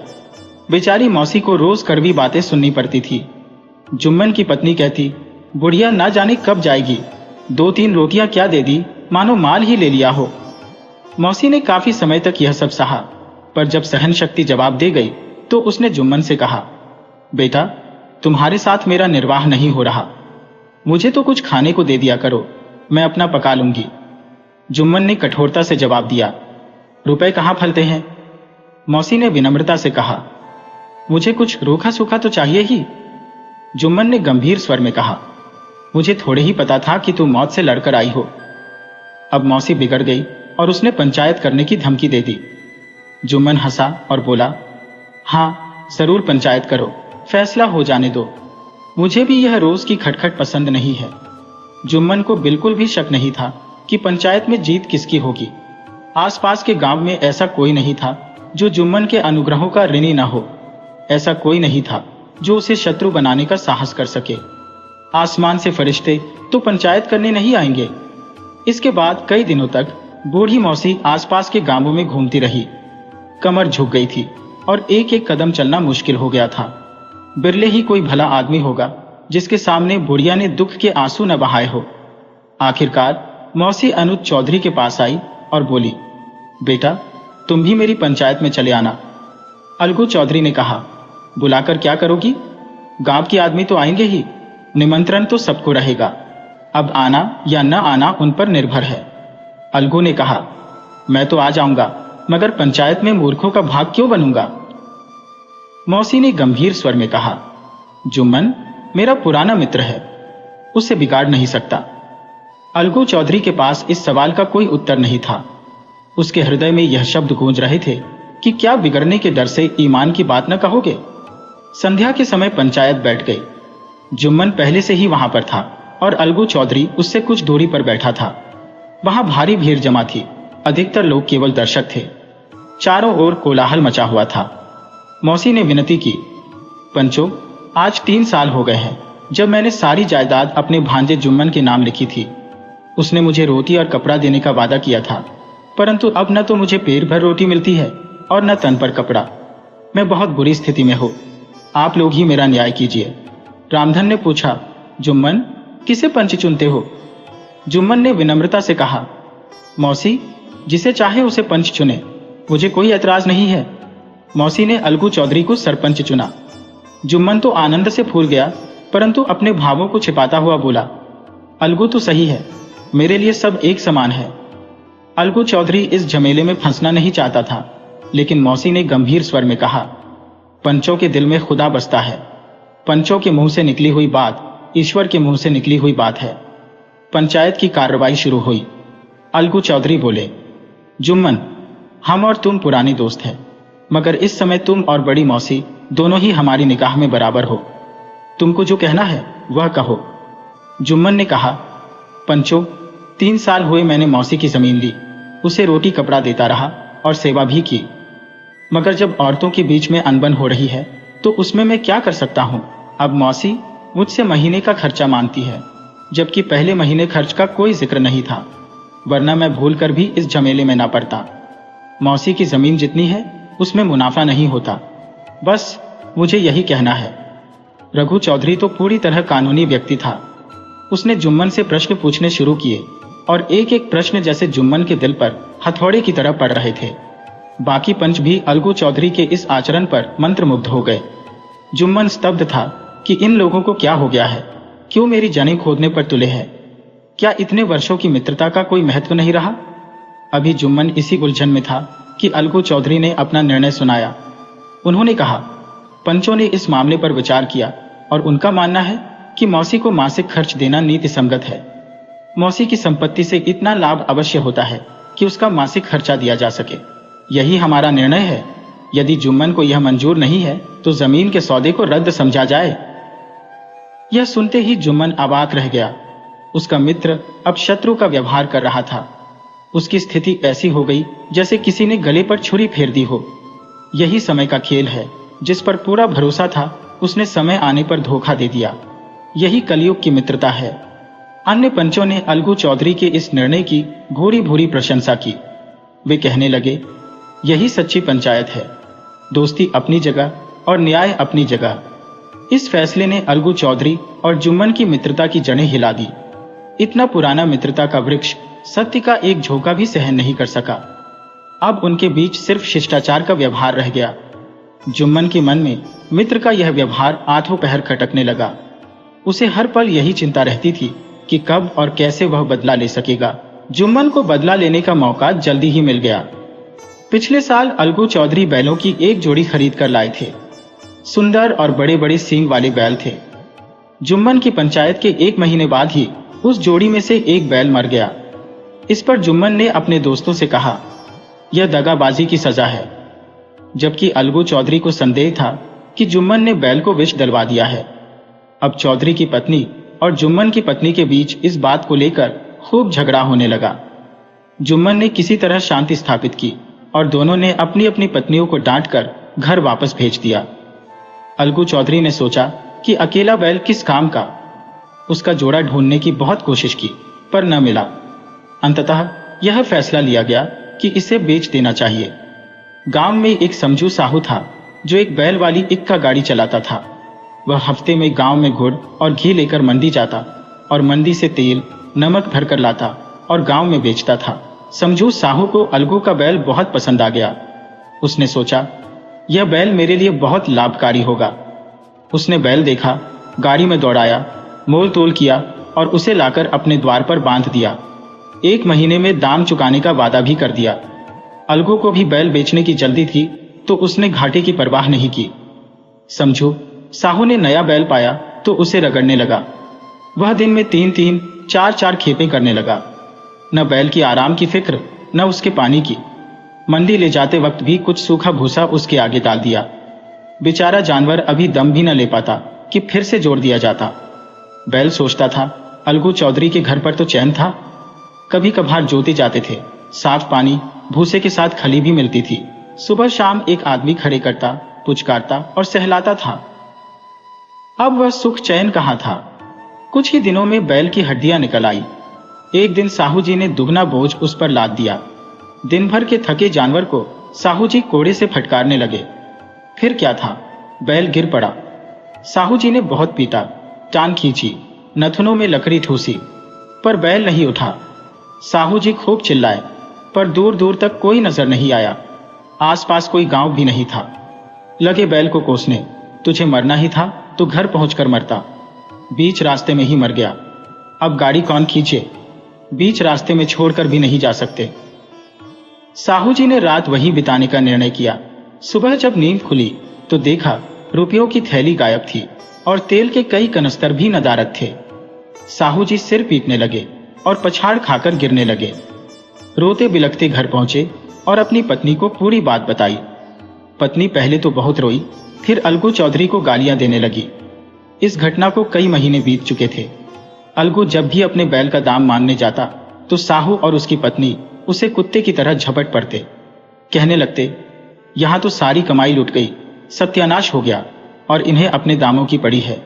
बेचारी मौसी को रोज कड़वी बातें सुननी पड़ती थी। जुम्मन की पत्नी कहती, बुढ़िया ना जाने कब जाएगी, 2-3 रोटियां क्या दे दी, मानो माल ही ले लिया हो। मौसी ने काफी समय तक यह सब सहा, पर जब सहन शक्ति जवाब दे गई तो उसने जुम्मन से कहा, बेटा, तुम्हारे साथ मेरा निर्वाह नहीं हो रहा, मुझे तो कुछ खाने को दे दिया करो, मैं अपना पका लूंगी। जुम्मन ने कठोरता से जवाब दिया, रुपए कहाँ फलते हैं? मौसी ने विनम्रता से कहा, मुझे कुछ रूखा सूखा तो चाहिए ही। जुम्मन ने गंभीर स्वर में कहा, मुझे थोड़े ही पता था कि तू मौत से लड़कर आई हो। अब मौसी बिगड़ गई और उसने पंचायत करने की धमकी दे दी। जुम्मन हंसा और बोला, हाँ जरूर पंचायत करो, फैसला हो जाने दो, मुझे भी यह रोज की खटखट पसंद नहीं है। जुम्मन को बिल्कुल भी शक नहीं था कि पंचायत में जीत किसकी होगी। आसपास के गांव में ऐसा कोई नहीं था जो जुम्मन के अनुग्रहों का ऋणी न हो। ऐसा कोई नहीं था जो उसे शत्रु बनाने का साहस कर सके। आसमान से फरिश्ते तो पंचायत करने नहीं आएंगे। इसके बाद कई दिनों तक बूढ़ी मौसी आसपास के गांवों में घूमती रही। कमर झुक गई थी और एक एक कदम चलना मुश्किल हो गया था। बिरले ही कोई भला आदमी होगा जिसके सामने बुढ़िया ने दुख के आंसू न बहाए हो। आखिरकार मौसी अनुज चौधरी के पास आई और बोली, बेटा तुम भी मेरी पंचायत में चले आना। अलगू चौधरी ने कहा, बुलाकर क्या करोगी? गांव के आदमी तो आएंगे ही, निमंत्रण तो सबको रहेगा। अब आना या न आना उन पर निर्भर है। अलगू ने कहा, मैं तो आ जाऊंगा, मगर पंचायत में मूर्खों का भाग क्यों बनूंगा? मौसी ने गंभीर स्वर में कहा, जुम्मन मेरा पुराना मित्र है, उसे बिगाड़ नहीं सकता। अलगू चौधरी के पास इस सवाल का कोई उत्तर नहीं था। उसके हृदय में यह शब्द गूंज रहे थे कि क्या बिगड़ने के डर से ईमान की बात न कहोगे? संध्या के समय पंचायत बैठ गई। जुम्मन पहले से ही वहां पर था और अलगू चौधरी उससे कुछ दूरी पर बैठा था। वहां भारी भीड़ जमा थी, अधिकतर लोग केवल दर्शक थे। चारों ओर कोलाहल मचा हुआ था। मौसी ने विनती की, पंचो आज 3 साल हो गए हैं जब मैंने सारी जायदाद अपने भांजे जुम्मन के नाम लिखी थी। उसने मुझे रोटी और कपड़ा देने का वादा किया था, परंतु अब न तो मुझे पेट भर रोटी मिलती है और न तन पर कपड़ा। मैं बहुत बुरी स्थिति में हूं, आप लोग ही मेरा न्याय कीजिए। रामधन ने पूछा, जुम्मन किसे पंच चुनते हो? जुम्मन ने विनम्रता से कहा, मौसी जिसे चाहे उसे पंच चुने, मुझे कोई ऐतराज नहीं है। मौसी ने अलगू चौधरी को सरपंच चुना। जुम्मन तो आनंद से फूल गया, परंतु अपने भावों को छिपाता हुआ बोला, अलगू तो सही है, मेरे लिए सब एक समान है। अलगू चौधरी इस झमेले में फंसना नहीं चाहता था, लेकिन मौसी ने गंभीर स्वर में कहा, पंचों के दिल में खुदा बसता है। पंचों के मुंह से निकली हुई बात ईश्वर के मुंह से निकली हुई बात है। पंचायत की कार्रवाई शुरू हुई। अलगू चौधरी बोले, जुम्मन हम और तुम पुराने दोस्त हैं, मगर इस समय तुम और बड़ी मौसी दोनों ही हमारी निगाह में बराबर हो। तुमको जो कहना है वह कहो। जुम्मन ने कहा, पंचो 3 साल हुए मैंने मौसी की जमीन ली, उसे रोटी कपड़ा देता रहा और सेवा भी की, मगर जब औरतों के बीच में अनबन हो रही है तो उसमें मैं क्या कर सकता हूं? अब मौसी मुझसे महीने का खर्चा मांगती है, जबकि पहले महीने खर्च का कोई जिक्र नहीं था, वरना मैं भूल कर भी इस झमेले में ना पड़ता। मौसी की जमीन जितनी है उसमें मुनाफा नहीं होता, बस मुझे यही कहना है। रघु चौधरी तो पूरी तरह कानूनी व्यक्ति था। उसने जुम्मन से प्रश्न पूछने शुरू किए और एक एक प्रश्न जैसे जुम्मन के दिल पर हथौड़े की तरह पड़ रहे थे। बाकी पंच भी अलगू चौधरी के इस आचरण पर मंत्रमुग्ध हो गए। जुम्मन स्तब्ध था कि इन लोगों को क्या हो गया है, क्यों मेरी जनें खोदने पर तुले हैं? क्या इतने वर्षों की मित्रता का कोई महत्व नहीं रहा? अभी जुम्मन इसी उलझन में था कि अलगू चौधरी ने अपना निर्णय सुनाया। उन्होंने कहा, पंचों ने इस मामले पर विचार किया और उनका मानना है कि मौसी को मासिक खर्च देना नीति संगत है। मौसी की संपत्ति से इतना लाभ अवश्य होता है कि उसका मासिक खर्चा दिया जा सके। यही हमारा निर्णय है। यदि जुम्मन को यह मंजूर नहीं है तो जमीन के सौदे को रद्द समझा जाए। यह सुनते ही जुम्मन अबाक रह गया। उसका मित्र अब शत्रु का व्यवहार कर रहा था। उसकी स्थिति ऐसी हो गई जैसे किसी ने गले पर छुरी फेर दी हो। यही समय का खेल है। जिस पर पूरा भरोसा था उसने समय आने पर धोखा दे दिया। यही कलयुग की मित्रता है। अन्य पंचों ने अलगू चौधरी के इस निर्णय की भूरी भूरी प्रशंसा की। वे कहने लगे, यही सच्ची पंचायत है, दोस्ती अपनी जगह और न्याय अपनी जगह। इस फैसले ने अलगू चौधरी और जुम्मन की मित्रता की जड़ें हिला दी। इतना पुराना मित्रता का वृक्ष सत्य का एक झोंका भी सहन नहीं कर सका। अब उनके बीच सिर्फ शिष्टाचार का व्यवहार रह गया। जुम्मन के मन में मित्र का यह व्यवहार आठों पहर खटकने लगा। उसे हर पल यही चिंता रहती थी कि कब और कैसे वह बदला ले सकेगा। जुम्मन को बदला लेने का मौका जल्दी ही मिल गया। पिछले साल अलगू चौधरी बैलों की एक जोड़ी खरीद कर लाए थे। सुंदर और बड़े बड़े सींग वाले बैल थे। जुम्मन की पंचायत के 1 महीने बाद ही उस जोड़ी में से एक बैल मर गया। इस पर जुम्मन ने अपने दोस्तों से कहा, यह दगाबाजी की सजा है। जबकि अलगू चौधरी को संदेह था कि जुम्मन ने बैल को विष डलवा दिया है। अब चौधरी की पत्नी और जुम्मन की पत्नी के बीच इस बात को लेकर खूब झगड़ा होने लगा। जुम्मन ने किसी तरह शांति स्थापित की और दोनों ने अपनी अपनी पत्नियों को डांटकर घर वापस भेज दिया। अलगू चौधरी ने सोचा कि अकेला बैल किस काम का। उसका जोड़ा ढूंढने की बहुत कोशिश की पर न मिला। अंततः यह फैसला लिया गया कि इसे बेच देना चाहिए। गांव में एक समझू साहू था जो एक बैल वाली इक्का गाड़ी चलाता था। वह हफ्ते में गांव में गुड़ और घी लेकर मंडी जाता और मंडी से तेल, नमक भरकर लाता और गांव में बेचता था। समझू साहू को अलगू का बैल बहुत पसंद आ गया। उसने सोचा, यह बैल मेरे लिए बहुत लाभकारी होगा। उसने बैल देखा, गाड़ी में दौड़ाया, मोल तोल किया और उसे लाकर अपने द्वार पर बांध दिया। 1 महीने में दाम चुकाने का वादा भी कर दिया। अलगू को भी बैल बेचने की जल्दी थी, तो उसने घाटे की परवाह नहीं की। समझू साहू ने नया बैल पाया तो उसे रगड़ने लगा। वह दिन में 3-3, 4-4 खेपें करने लगा। न बैल की आराम की फिक्र, न उसके पानी की। मंडी ले जाते वक्त भी कुछ सूखा भूसा उसके आगे डाल दिया। बेचारा जानवर अभी दम भी न ले पाता कि फिर से जोड़ दिया जाता। बैल सोचता था, अलगू चौधरी के घर पर तो चैन था। कभी कभार जोते जाते थे, साफ पानी, भूसे के साथ खली भी मिलती थी। सुबह शाम एक आदमी खड़े करता, पुचकारता और सहलाता था। अब वह सुख चैन कहाँ था। कुछ ही दिनों में बैल की हड्डियां निकल आई। एक दिन साहू जी ने दुगना बोझ उस पर लाद दिया। दिन भर के थके जानवर को साहू जी कोड़े से फटकारने लगे। फिर क्या था, बैल गिर पड़ा। साहू जी ने बहुत पीटा, टांग खींची, नथुनों में लकड़ी ठूसी, पर बैल नहीं उठा। साहू जी खूब चिल्लाए, पर दूर दूर तक कोई नजर नहीं आया। आसपास कोई गांव भी नहीं था। लगे बैल को कोसने, तुझे मरना ही था तो घर पहुंचकर मरता। बीच रास्ते में ही मर गया। अब गाड़ी कौन खींचे, बीच रास्ते में छोड़कर भी नहीं जा सकते। साहू जी ने रात वहीं बिताने का निर्णय किया। सुबह जब नींद खुली तो देखा रुपयों की थैली गायब थी और तेल के कई कनस्तर भी नदारद थे। साहू जी सिर पीटने लगे और पछाड़ खाकर गिरने लगे। रोते बिलखते घर पहुंचे और अपनी पत्नी को पूरी बात बताई। पत्नी पहले तो बहुत रोई, फिर अलगू चौधरी को गालियां देने लगी। इस घटना को कई महीने बीत चुके थे। अलगू जब भी अपने बैल का दाम मांगने जाता तो साहू और उसकी पत्नी उसे कुत्ते की तरह झपट पड़ते। कहने लगते, यहां तो सारी कमाई लुट गई, सत्यानाश हो गया और इन्हें अपने दामों की पड़ी है।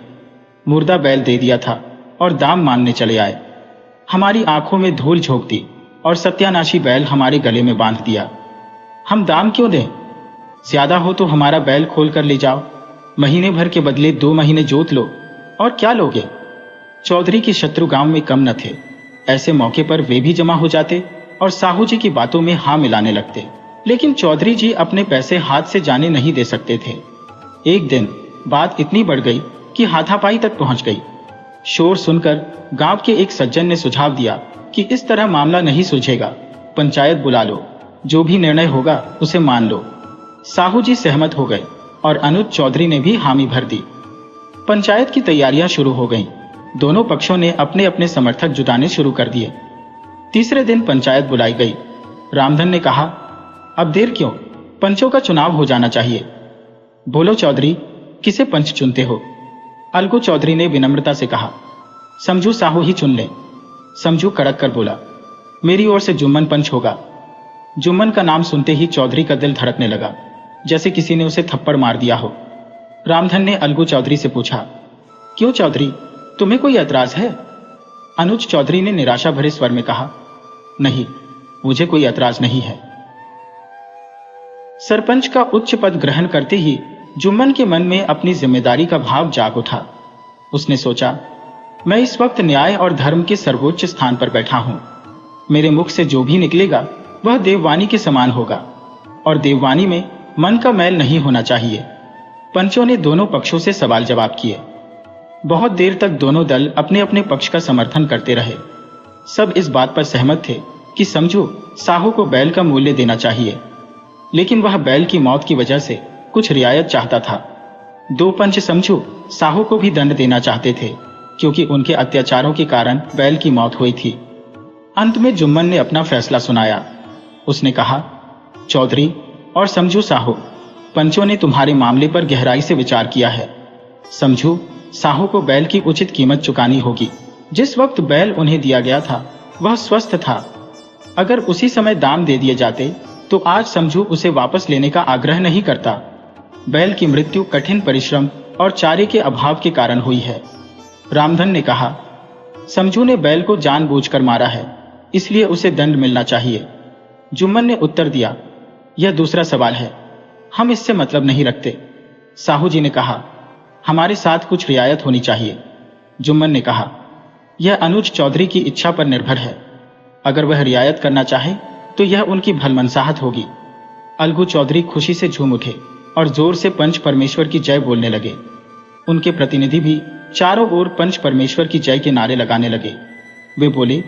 मुर्दा बैल दे दिया था और दाम मांगने चले आए। हमारी आंखों में धूल झोंक दी और सत्यानाशी बैल हमारे गले में बांध दिया। हम दाम क्यों दें? ज्यादा हो तो हमारा बैल खोल कर ले जाओ, महीने भर के बदले 2 महीने जोत लो, और क्या लोगे? चौधरी के शत्रु गांव में कम न थे। ऐसे मौके पर वे भी जमा हो जाते और साहू जी की बातों में हाँ मिलाने लगते। लेकिन चौधरी जी अपने पैसे हाथ से जाने नहीं दे सकते थे। एक दिन बात इतनी बढ़ गई कि हाथापाई तक पहुंच गई। शोर सुनकर गांव के एक सज्जन ने सुझाव दिया कि इस तरह मामला नहीं सुलझेगा, पंचायत बुला लो, जो भी निर्णय होगा उसे मान लो। साहू जी सहमत हो गए और अनुज चौधरी ने भी हामी भर दी। पंचायत की तैयारियां शुरू हो गईं। दोनों पक्षों ने अपने अपने समर्थक जुटाने शुरू कर दिए। तीसरे दिन पंचायत बुलाई गई। रामधन ने कहा, अब देर क्यों, पंचों का चुनाव हो जाना चाहिए। बोलो चौधरी, किसे पंच चुनते हो? अलगू चौधरी ने विनम्रता से कहा, समझू साहू ही चुन ले। समझू कड़क कर बोला, मेरी ओर से जुम्मन पंच होगा। जुम्मन का नाम सुनते ही चौधरी का दिल धड़कने लगा, जैसे किसी ने उसे थप्पड़ मार दिया हो। रामधन ने अलगू चौधरी से पूछा, क्यों चौधरी, तुम्हें कोई ऐतराज है? अनुज चौधरी ने निराशा भरे स्वर में कहा, नहीं, मुझे कोई ऐतराज नहीं है। सरपंच का उच्च पद ग्रहण करते ही जुम्मन के मन में अपनी जिम्मेदारी का भाव जाग उठा। उसने सोचा, मैं इस वक्त न्याय और धर्म के सर्वोच्च स्थान पर बैठा हूं। मेरे मुख से जो भी निकलेगा वह देववाणी के समान होगा और देववाणी में मन का मैल नहीं होना चाहिए। पंचों ने दोनों पक्षों से सवाल जवाब किए। बहुत देर तक दोनों दल अपने अपने पक्ष का समर्थन करते रहे। सब इस बात पर सहमत थे कि समझू साहू को बैल का मूल्य देना चाहिए, लेकिन वह बैल की मौत की वजह से कुछ रियायत चाहता था। 2 पंच समझू साहू को भी दंड देना चाहते थे, क्योंकि उनके अत्याचारों के कारण बैल की मौत हुई थी। अंत में जुम्मन ने अपना फैसला सुनाया। उसने कहा, चौधरी और समझू साहू, पंचों ने तुम्हारे मामले पर गहराई से विचार किया है। समझू साहू को बैल की उचित कीमत चुकानी होगी। जिस वक्त बैल उन्हें दिया गया था वह स्वस्थ था। अगर उसी समय दाम दे दिए जाते तो आज समझू उसे वापस लेने का आग्रह नहीं करता। बैल की मृत्यु कठिन परिश्रम और चारे के अभाव के कारण हुई है। रामधन ने कहा, समझू ने बैल को जानबूझकर मारा है, इसलिए उसे दंड मिलना चाहिए। जुम्मन ने उत्तर दिया, यह दूसरा सवाल है, हम इससे मतलब नहीं रखते। साहू जी ने कहा, हमारे साथ कुछ रियायत होनी चाहिए। जुम्मन ने कहा, यह अनुज चौधरी की इच्छा पर निर्भर है। अगर वह रियायत करना चाहे तो यह उनकी भलमनसाहत होगी। अलगू चौधरी खुशी से झूम उठे और जोर से पंच परमेश्वर की जय बोलने लगे। उनके प्रतिनिधि भी चारों ओर पंच परमेश्वर की जय के नारे लगाने लगे। वे बोले,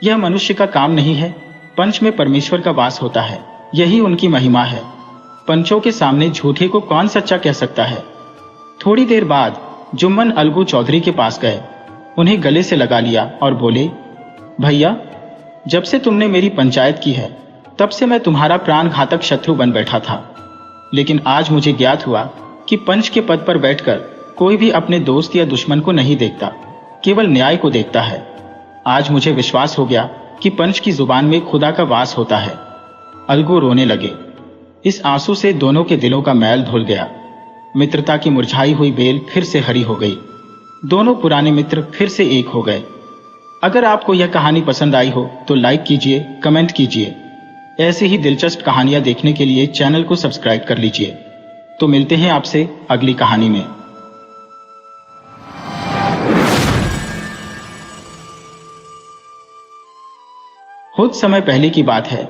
यह मनुष्य का काम नहीं है, पंच में परमेश्वर का वास होता है, यही उनकी महिमा है। पंचों के सामने झूठे को कौन सच्चा कह सकता है। थोड़ी देर बाद जुम्मन अलगू चौधरी के पास गए, उन्हें गले से लगा लिया और बोले, भैया, जब से तुमने मेरी पंचायत की है तब से मैं तुम्हारा प्राणघातक शत्रु बन बैठा था, लेकिन आज मुझे ज्ञात हुआ कि पंच के पद पर बैठकर कोई भी अपने दोस्त या दुश्मन को नहीं देखता, केवल न्याय को देखता है। आज मुझे विश्वास हो गया कि पंच की जुबान में खुदा का वास होता है। अलगू रोने लगे। इस आंसू से दोनों के दिलों का मैल धुल गया। मित्रता की मुरझाई हुई बेल फिर से हरी हो गई। दोनों पुराने मित्र फिर से एक हो गए। अगर आपको यह कहानी पसंद आई हो तो लाइक कीजिए, कमेंट कीजिए। ऐसे ही दिलचस्प कहानियां देखने के लिए चैनल को सब्सक्राइब कर लीजिए। तो मिलते हैं आपसे अगली कहानी में। कुछ समय पहले की बात है।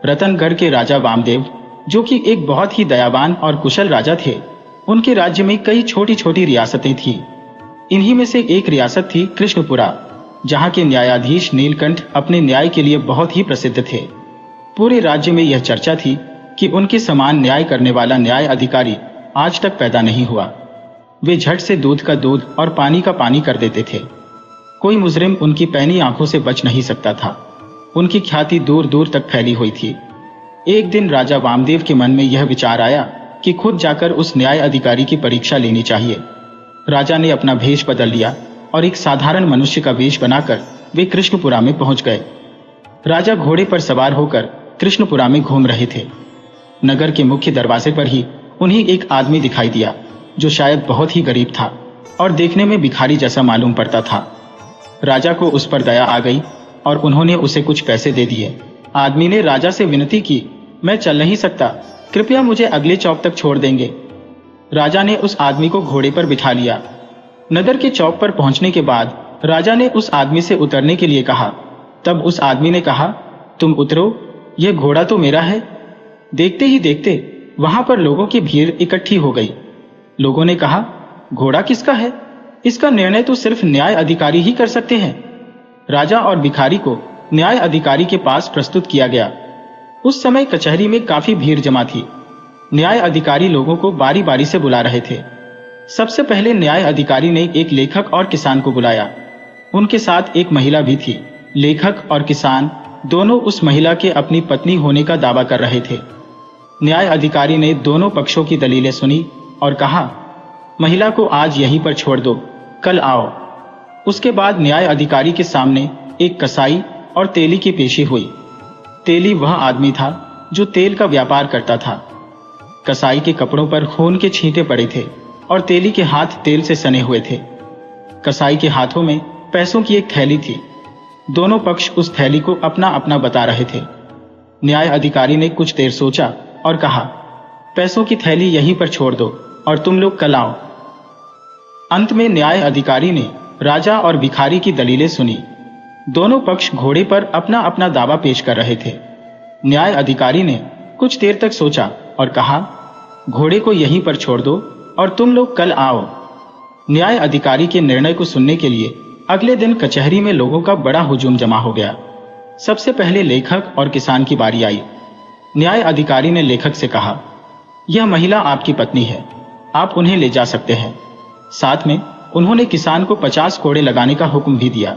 रतनगढ़ के राजा वामदेव, जो कि एक बहुत ही दयावान और कुशल राजा थे, उनके राज्य में कई छोटी छोटी रियासतें थीं। इन्हीं में से एक रियासत थी कृष्णपुरा, जहां के न्यायाधीश नीलकंठ अपने न्याय के लिए बहुत ही प्रसिद्ध थे। पूरे राज्य में यह चर्चा थी कि उनके समान न्याय करने वाला न्याय अधिकारी आज तक पैदा नहीं हुआ। वे झट से दूध का दूध और पानी का पानी कर देते थे। कोई मुजरिम उनकी पैनी आंखों से बच नहीं सकता था। उनकी ख्याति दूर दूर तक फैली हुई थी। एक दिन राजा वामदेव के मन में यह विचार आया कि खुद जाकर उस न्याय अधिकारी की परीक्षा लेनी चाहिए। राजा ने अपना भेष बदल लिया और एक साधारण मनुष्य का वेश बनाकर वे कृष्णपुरा में पहुंच गए। राजा घोड़े पर सवार होकर कृष्णपुरा में घूम रहे थे। नगर के मुख्य दरवाजे पर ही उन्हें एक आदमी दिखाई दिया, जो शायद बहुत ही गरीब था और देखने में भिखारी जैसा मालूम पड़ता था। राजा को उस पर दया आ गई और उन्होंने उसे कुछ पैसे दे दिए। आदमी ने राजा से विनती की, मैं चल नहीं सकता, कृपया मुझे अगले चौक तक छोड़ देंगे। राजा ने उस आदमी को घोड़े पर बिठा लिया। नगर के चौक पर पहुंचने के बाद राजा ने उस आदमी से उतरने के लिए कहा। तब उस आदमी ने कहा, तुम उतरो, यह घोड़ा तो मेरा है। देखते ही देखते वहां पर लोगों की भीड़ इकट्ठी हो गई। लोगों ने कहा, घोड़ा किसका है? इसका निर्णय तो सिर्फ न्याय अधिकारी ही कर सकते हैं। राजा और भिखारी को न्याय अधिकारी के पास प्रस्तुत किया गया। उस समय कचहरी में काफी भीड़ जमा थी। न्याय अधिकारी लोगों को बारी बारी से बुला रहे थे। सबसे पहले न्याय अधिकारी ने एक लेखक और किसान को बुलाया। उनके साथ एक महिला भी थी। लेखक और किसान दोनों उस महिला के अपनी पत्नी होने का दावा कर रहे थे। न्याय अधिकारी ने दोनों पक्षों की दलीलें सुनी और कहा, महिला को आज यहीं पर छोड़ दो, कल आओ। उसके बाद न्याय अधिकारी के सामने एक कसाई और तेली की पेशी हुई। तेली वह आदमी था जो तेल का व्यापार करता था। कसाई के कपड़ों पर खून के छींटे पड़े थे और तेली के हाथ तेल से सने हुए थे। कसाई के हाथों में पैसों की एक थैली थी। दोनों पक्ष उस थैली को अपना अपना बता रहे थे। न्याय अधिकारी ने कुछ देर सोचा और कहा, पैसों की थैली यहीं पर छोड़ दो और तुम लोग कल आओ। अंत में न्याय अधिकारी ने राजा और भिखारी की दलीलें सुनी। दोनों पक्ष घोड़े पर अपना अपना दावा पेश कर रहे थे। न्याय अधिकारी ने कुछ देर तक सोचा और कहा, घोड़े को यहीं पर छोड़ दो और तुम लोग कल आओ। न्याय अधिकारी के निर्णय को सुनने के लिए अगले दिन कचहरी में लोगों का बड़ा हुजूम जमा हो गया। सबसे पहले लेखक और किसान की बारी आई। न्याय अधिकारी ने लेखक से कहा, यह महिला आपकी पत्नी है, आप उन्हें ले जा सकते हैं। साथ में उन्होंने किसान को 50 कोड़े लगाने का हुक्म भी दिया।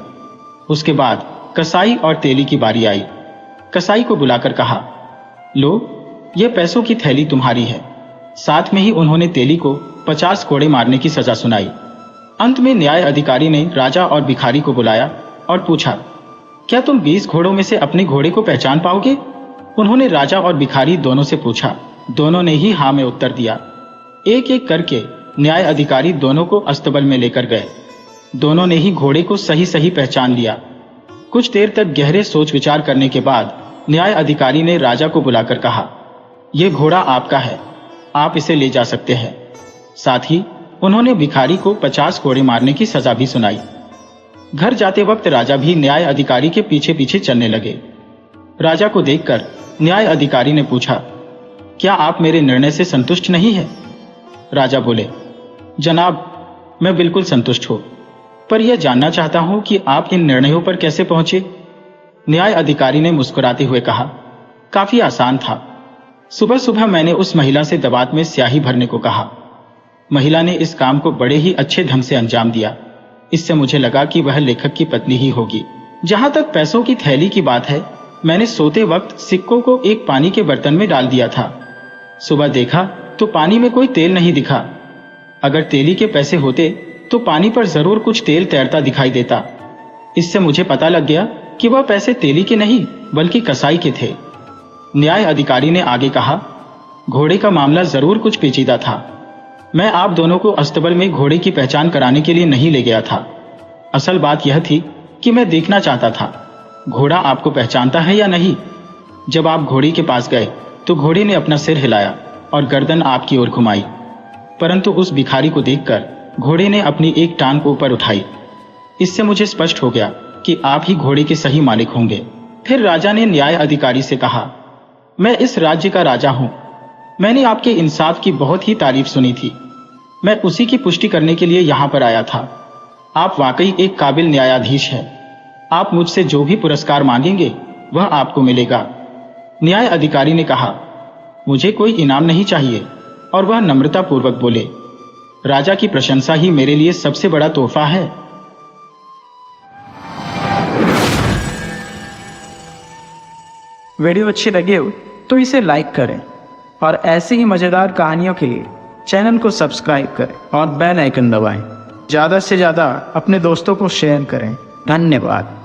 उसके बाद कसाई और तेली की बारी आई। कसाई को बुलाकर कहा, लो, यह पैसों की थैली तुम्हारी है। साथ में ही उन्होंने तेली को 50 कोड़े मारने की सजा सुनाई। अंत में न्याय अधिकारी ने राजा और भिखारी को बुलाया और पूछा, क्या तुम 20 घोड़ों में से अपने घोड़े को पहचान पाओगे? उन्होंने राजा और भिखारी दोनों से पूछा। दोनों ने ही हाँ में उत्तर दिया। एक एक करके न्याय अधिकारी दोनों को अस्तबल में लेकर गए। दोनों ने ही घोड़े को सही सही पहचान लिया। कुछ देर तक गहरे सोच विचार करने के बाद न्याय अधिकारी ने राजा को बुलाकर कहा, यह घोड़ा आपका है, आप इसे ले जा सकते हैं। साथ ही उन्होंने भिखारी को 50 कोड़े मारने की सजा भी सुनाई। घर जाते वक्त राजा भी न्याय अधिकारी के पीछे पीछे चलने लगे। राजा को देखकर न्याय अधिकारी ने पूछा, क्या आप मेरे निर्णय से संतुष्ट नहीं है? राजा बोले, जनाब, मैं बिल्कुल संतुष्ट हूं, पर यह जानना चाहता हूं कि आप इन निर्णयों पर कैसे पहुंचे। न्याय अधिकारी ने मुस्कुराते हुए कहा, काफी आसान था। सुबह सुबह मैंने उस महिला से दवात में स्याही भरने को कहा। महिला ने इस काम को बड़े ही अच्छे ढंग से अंजाम दिया। इससे मुझे लगा कि वह लेखक की पत्नी ही होगी। जहां तक पैसों की थैली की बात है, मैंने सोते वक्त सिक्कों को एक पानी के बर्तन में डाल दिया था। सुबह देखा तो पानी में कोई तेल नहीं दिखा। अगर तेली के पैसे होते तो पानी पर जरूर कुछ तेल तैरता दिखाई देता। इससे मुझे पता लग गया कि वह पैसे तेली के नहीं बल्कि कसाई के थे। न्याय अधिकारी ने आगे कहा, घोड़े का मामला जरूर कुछ पेचीदा था। मैं आप दोनों को अस्तबल में घोड़े की पहचान कराने के लिए नहीं ले गया था। असल बात यह थी कि मैं देखना चाहता था घोड़ा आपको पहचानता है या नहीं। जब आप घोड़ी के पास गए तो घोड़े ने अपना सिर हिलाया और गर्दन आपकी ओर घुमाई, परंतु उस भिखारी को देखकर घोड़े ने अपनी एक टांग को ऊपर उठाई। इससे मुझे स्पष्ट हो गया कि आप ही घोड़े के सही मालिक होंगे। फिर राजा ने न्याय अधिकारी से कहा, मैं इस राज्य का राजा हूं। मैंने आपके इंसाफ की बहुत ही तारीफ सुनी थी। मैं उसी की पुष्टि करने के लिए यहां पर आया था। आप वाकई एक काबिल न्यायाधीश हैं। आप मुझसे जो भी पुरस्कार मांगेंगे वह आपको मिलेगा। न्याय अधिकारी ने कहा, मुझे कोई इनाम नहीं चाहिए, और वह नम्रता पूर्वक बोले, राजा की प्रशंसा ही मेरे लिए सबसे बड़ा तोहफा है। वीडियो अच्छी लगी हो तो इसे लाइक करें और ऐसी ही मजेदार कहानियों के लिए चैनल को सब्सक्राइब करें और बेल आइकन दबाएं। ज़्यादा से ज़्यादा अपने दोस्तों को शेयर करें। धन्यवाद।